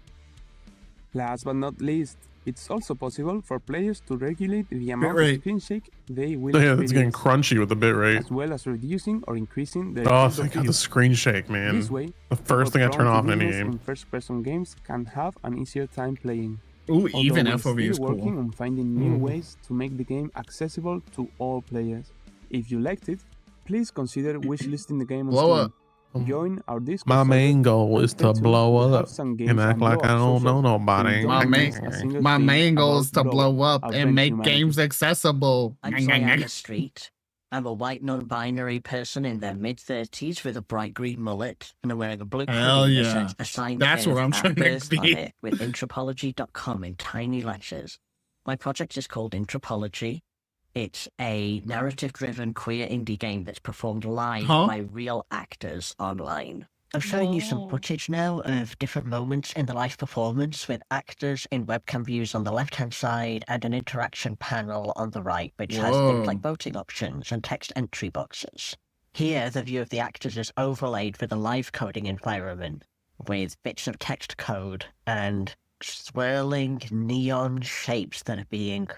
Last but not least, it's also possible for players to regulate the amount of Bitrate. screen shake they will Yeah, it's getting experience, crunchy with the bitrate. as well as reducing or increasing the Oh, field of thank God view. the screen shake, man. This way, The first thing I people turn prone off to in any beginners game. in first-person games can have an easier time playing. Ooh, Although even we're FOV still is cool. working on finding new Mhm. ways to make the game accessible to all players. If you liked it, please consider wishlisting the game on Blow Steam. up. Join our Discord My server main goal and is stay to tuned blow to up Half Sunk Games and act and like Blow I Up don't know socials so nobody. you don't My main, miss a single my thing main goal about is to Blow blow up Our and friend make humanity. games accessible. I'm Zoe on the street. I'm a white non-binary person in their mid-30s with a bright green mullet, and I'm wearing a blue Hell hoodie that yeah. says a sign That's where I'm at trying to birth on be. it with Intropology.com in tiny letters. My project is called Intropology. It's a narrative-driven queer indie game that's performed live by real actors online. I'm showing you some footage now of different moments in the live performance with actors in webcam views on the left-hand side and an interaction panel on the right, which has Whoa. things like voting options and text entry boxes. Here, the view of the actors is overlaid with a live coding environment with bits of text code and swirling neon shapes that are being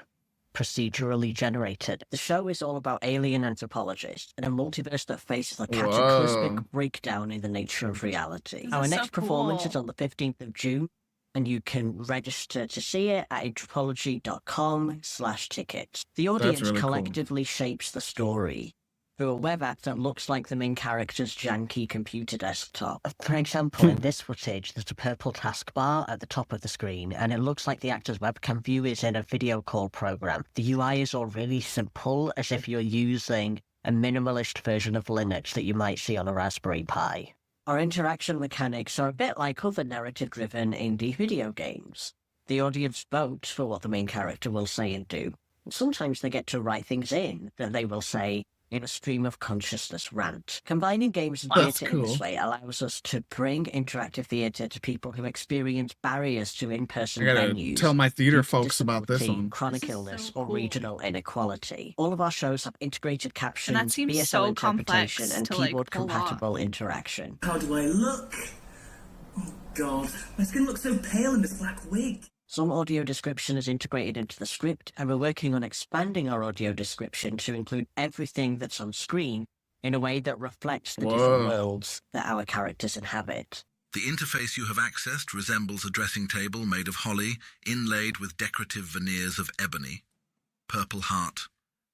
procedurally generated. The show is all about alien anthropologists in a multiverse that faces a cataclysmic breakdown in the nature of reality. This Our is so next performance is cool. on the 15th of June, and you can register to see it at anthropology.com/tickets. The audience really cool. collectively shapes the story through a web app that looks like the main character's janky computer desktop. For example, in this footage, there's a purple taskbar at the top of the screen, and it looks like the actor's webcam view is in a video call program. The UI is all really simple, as if you're using a minimalist version of Linux that you might see on a Raspberry Pi. Our interaction mechanics are a bit like other narrative-driven indie video games. The audience votes for what the main character will say and do. Sometimes they get to write things in that they will say in a stream of consciousness rant. Combining games and That's theatre in this cool. way allows us to bring interactive theatre to people who experience barriers to in-person I gotta venues. tell my theater due to folks about this disability, one. chronic illness, or regional inequality. All of our shows have integrated captions, And that seems BSL so interpretation, complex and to, like, keyboard-compatible interaction. How do I look? Oh God, my skin looks so pale in this black wig. Some audio description is integrated into the script, and we're working on expanding our audio description to include everything that's on screen in a way that reflects the different worlds that our characters inhabit. The interface you have accessed resembles a dressing table made of holly, inlaid with decorative veneers of ebony, purple heart,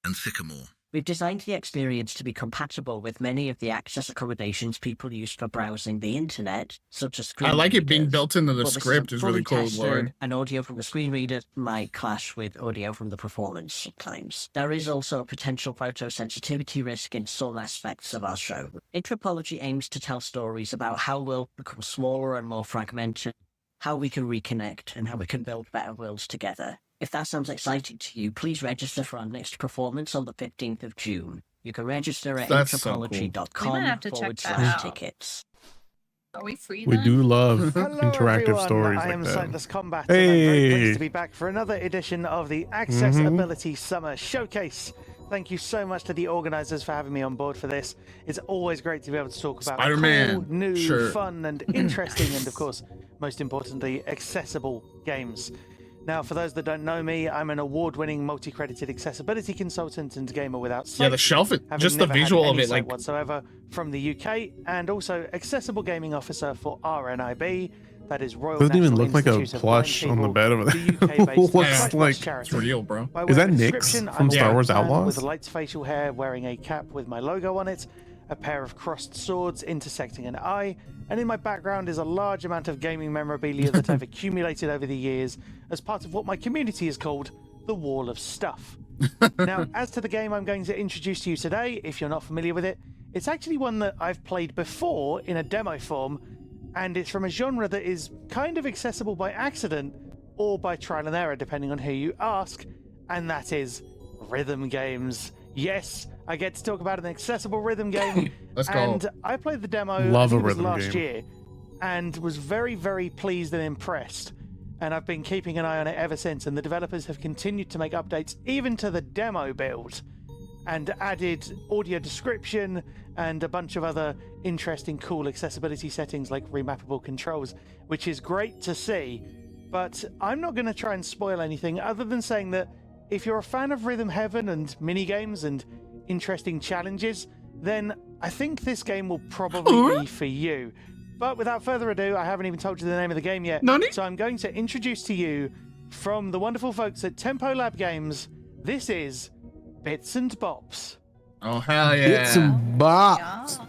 and sycamore. We've designed the experience to be compatible with many of the access accommodations people use for browsing the internet, such as screen I like it being readers. built into the But this script a is really fully cool, tested, Lord. and audio from the screen reader might clash with audio from the performance sometimes. There is also a potential photosensitivity risk in some aspects of our show. Anthropology aims to tell stories about how worlds become smaller and more fragmented, how we can reconnect, and how we can build better worlds together. If that sounds exciting to you, please register for our next performance on the 15th of June. You can register at That's so cool. anthropology.com We might have to check that out. /tickets. Are we free We then? do love Hello interactive everyone, stories I like am that. Sightless Combat, and I'm very pleased Hey, to be back for another edition of the Accessibility Summer Showcase. Thank you so much to the organisers for having me on board for this. It's always great to be able to talk about Spider-Man, cool, new, sure. fun and interesting and, of course, most importantly, accessible games. Now, for those that don't know me, I'm an award-winning, multi-credited accessibility consultant and gamer without sight. Yeah, the shelf, having just the never had visual of any it, sight like whatsoever from the UK, and also accessible gaming officer for RNIB. That is Royal doesn't even National look like a Institute of Blind plush on the People, bed over there. the UK-based Looks Sight like Plus charity. it's real, bro. By Is way that of Nyx description, from I'm a Star Wars man Outlaws? with light facial hair, wearing a cap with my logo on it, a pair of crossed swords intersecting an eye, and in my background is a large amount of gaming memorabilia that I've accumulated over the years as part of what my community has called the Wall of Stuff. Now, as to the game I'm going to introduce to you today, if you're not familiar with it, it's actually one that I've played before in a demo form, and it's from a genre that is kind of accessible by accident or by trial and error, depending on who you ask, and that is rhythm games. Yes, I get to talk about an accessible rhythm game. Let's go. And I played the demo Love I a think it was rhythm last game. year and was very, very pleased and impressed. And I've been keeping an eye on it ever since, and the developers have continued to make updates even to the demo build and added audio description and a bunch of other interesting, cool accessibility settings like remappable controls, which is great to see. But I'm not going to try and spoil anything other than saying that if you're a fan of Rhythm Heaven and minigames and interesting challenges, then I think this game will probably be for you. But without further ado, I haven't even told you the name of the game yet. Nani? So I'm going to introduce to you, from the wonderful folks at Tempo Lab Games, this is Bits and Bops. Oh hell yeah! Bits and bops.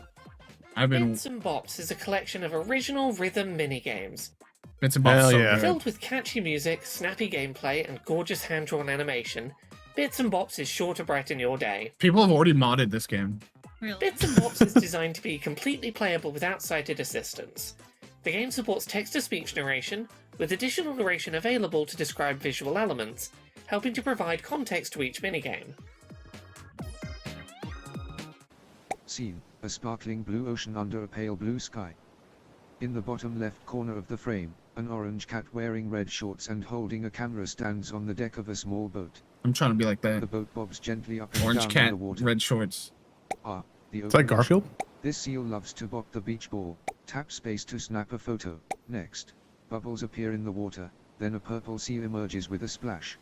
I've been Bits and Bops is a collection of original rhythm minigames. Bits and Bops. Hell So yeah. good. Filled with catchy music, snappy gameplay, and gorgeous hand-drawn animation, Bits and Bops is sure to brighten your day. People have already modded this game. Really? Bits and Bops is designed to be completely playable without sighted assistance. The game supports text-to-speech narration, with additional narration available to describe visual elements, helping to provide context to each minigame. Scene, a sparkling blue ocean under a pale blue sky. In the bottom left corner of the frame, an orange cat wearing red shorts and holding a camera stands on the deck of a small boat. I'm trying to be like that. The boat bobs gently up and Orange down cat, on the water. red shorts. Ah, the It's like open Garfield. ocean. This seal loves to bop the beach ball. Tap space to snap a photo. Next, bubbles appear in the water, then a purple sea emerges with a splash.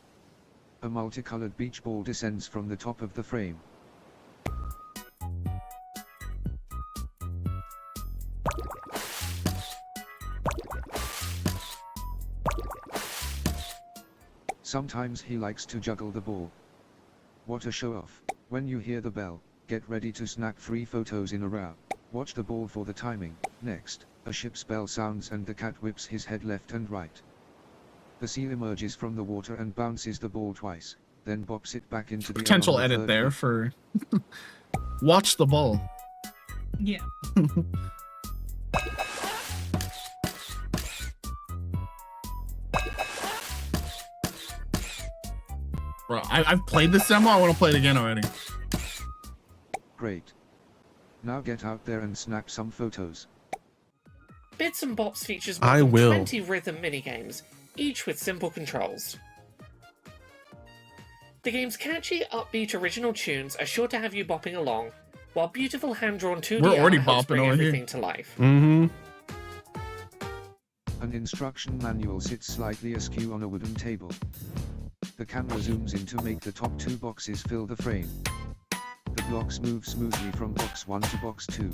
A multicolored beach ball descends from the top of the frame. Sometimes he likes to juggle the ball. What a show off. When you hear the bell, get ready to snap 3 photos in a row. Watch the ball for the timing. Next, a ship's bell sounds and the cat whips his head left and right. The seal emerges from the water and bounces the ball twice, then bops it back into the air Potential on the edit third there hit. for watch the ball. Yeah. Bro, I've played this demo. I want to play it again already. Great. Now get out there and snap some photos. Bits and Bops features more I than will. 20 rhythm minigames, each with simple controls. The game's catchy, upbeat original tunes are sure to have you bopping along, while beautiful hand-drawn 2D We're already art helps bopping bring over here. everything to life. Mm-hmm. An instruction manual sits slightly askew on a wooden table. The camera zooms in to make the top 2 boxes fill the frame. The blocks move smoothly from box 1 to box 2.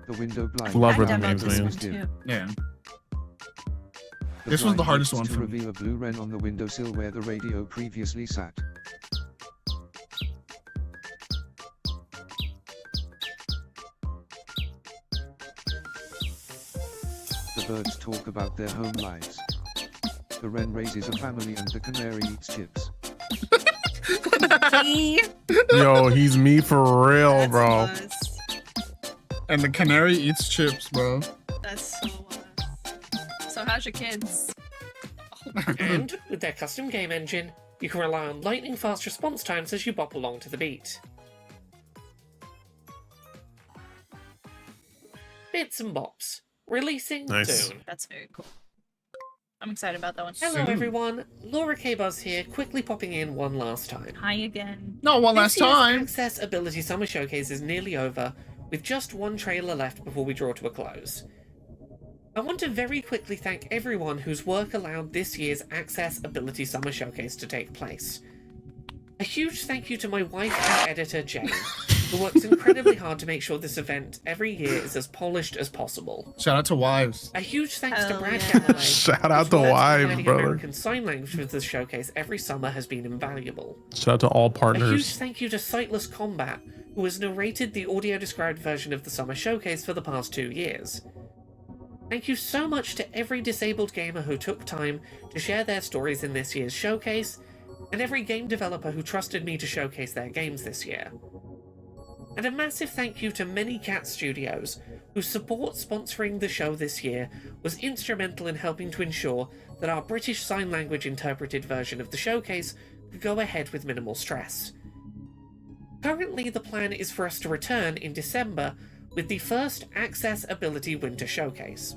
The window blind. Love rhythm games, man. Yeah. The This was the blind hardest lifts one to for me. reveal a blue wren on the windowsill where the radio previously sat. The birds talk about their home lives. The wren raises a family and the canary eats chips. Yo, he's me for real, bro. And the canary eats chips, bro. That's so So how's your kids? And with their custom game engine, you can rely on lightning fast response times as you bop along to the beat. Bits and Bops, releasing Nice. soon. That's very cool. I'm excited about that one. Hello everyone, Laura K. Buzz here, quickly popping in one last time. Hi again. No, one last This year's time. Access Ability Summer Showcase is nearly over, with just one trailer left before we draw to a close. I want to very quickly thank everyone whose work allowed this year's Access Ability Summer Showcase to take place. A huge thank you to my wife and editor, Jane, who works incredibly hard to make sure this event every year is as polished as possible. Shout out to wives. A huge thanks to Brad Galloway. Shout out whose to work in wives, providing brother. American Sign Language for this showcase every summer has been invaluable. Shout out to all A huge partners. thank you to Sightless Combat, who has narrated the audio-described version of the Summer Showcase for the past 2 years. Thank you so much to every disabled gamer who took time to share their stories in this year's showcase, and every game developer who trusted me to showcase their games this year. And a massive thank you to Many Cat Studios, whose support sponsoring the show this year was instrumental in helping to ensure that our British Sign Language interpreted version of the showcase could go ahead with minimal stress. Currently, the plan is for us to return in December with the first Access Ability Winter Showcase.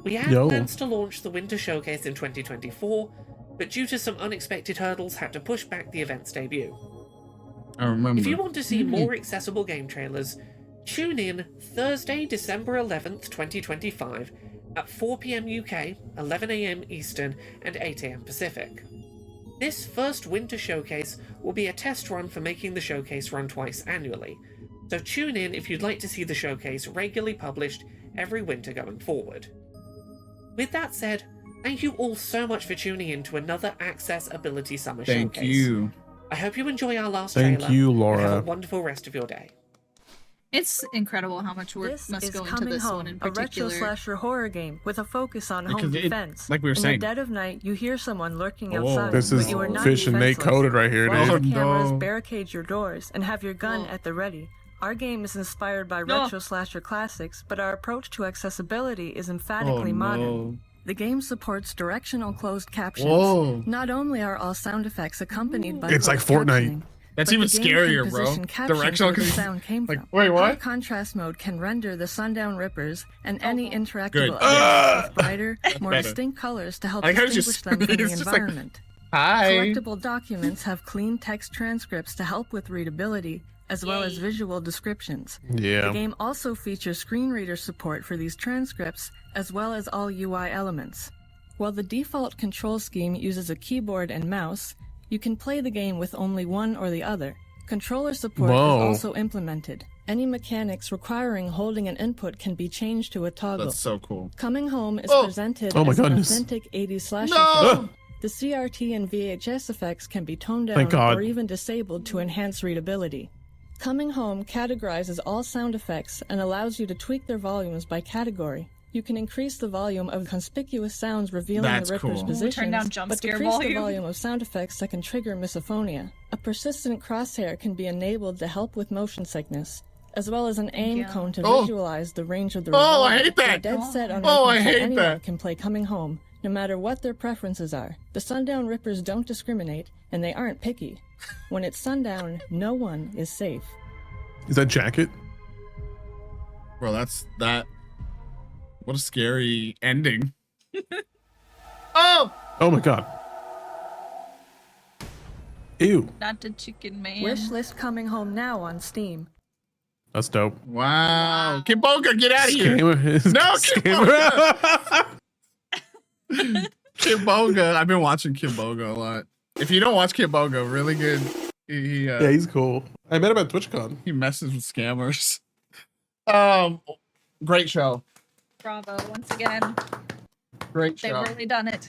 We had plans to launch the Winter Showcase in 2024, but due to some unexpected hurdles had to push back the event's debut. I remember. If you want to see more accessible game trailers, tune in Thursday, December 11th, 2025 at 4 PM UK, 11 AM Eastern, and 8 AM Pacific. This first Winter Showcase will be a test run for making the showcase run twice annually, so tune in if you'd like to see the showcase regularly published every winter going forward. With that said, thank you all so much for tuning in to another Access Ability Summer Thank Showcase. you. I hope you enjoy our last Thank trailer. you, And have Laura. a wonderful rest of your day. It's incredible how much work This must is go into Coming this Home, one in a retro particular. slasher horror game with a focus on Because home it- defense. like we were In saying. the dead of night, you hear someone lurking Oh. outside, This but is you are not Fish and Nate defenseless. coded right here, While dude. the cameras no. barricade your doors and have your gun at the ready. Our game is inspired by No. retro slasher classics, but our approach to accessibility is emphatically modern. no. The game supports directional closed captions. Whoa. Not only are all sound effects accompanied by It's like closed Fortnite. captioning, That's but even the game can scarier, bro. position captions Directional. where the sound came Like, from. wait, High what? contrast mode can render the Sundown Rippers and any Good. interactable Ah! objects with brighter, more better. distinct colors to help I like how it's distinguish just- them from the it's just like, environment. Hi. Collectible documents have clean text transcripts to help with readability, as well as visual descriptions. Yeah. The game also features screen reader support for these transcripts, as well as all UI elements. While the default control scheme uses a keyboard and mouse, you can play the game with only one or the other. Controller support Whoa. is also implemented. Any mechanics requiring holding an input can be changed to a toggle. That's so cool. Coming Home is Oh. presented Oh my as an goodness. authentic 80s slasher No! film. The CRT and VHS effects can be toned down Thank God. or even disabled to enhance readability. Coming Home categorizes all sound effects and allows you to tweak their volumes by category. You can increase the volume of conspicuous sounds revealing That's the Ripper's cool. positions, Turn down jump but scare decrease the volume. volume of sound effects that can trigger misophonia. A persistent crosshair can be enabled to help with motion sickness, as well as an aim you. cone to Oh. visualize the range of the Oh, I revolver. hate that. We're dead set on Oh, I making sure hate anyone that. can play Coming Home, no matter what their preferences are. The Sundown Rippers don't discriminate, and they aren't picky. When it's sundown, no one is safe. Is that jacket? Bro, that's that. What a scary ending. Oh! Oh my god. Ew. Not the chicken man. Wishlist coming home now on Steam. That's dope. Wow. Kimboga, get out of here. Scammer. No, Scammer. Kimboga. Kimboga. I've been watching Kimboga a lot. If you don't watch Kimboga, really good. Yeah, he's cool. I met him at TwitchCon. He messes with scammers. Great show. Bravo once again. Great They've show. really done it.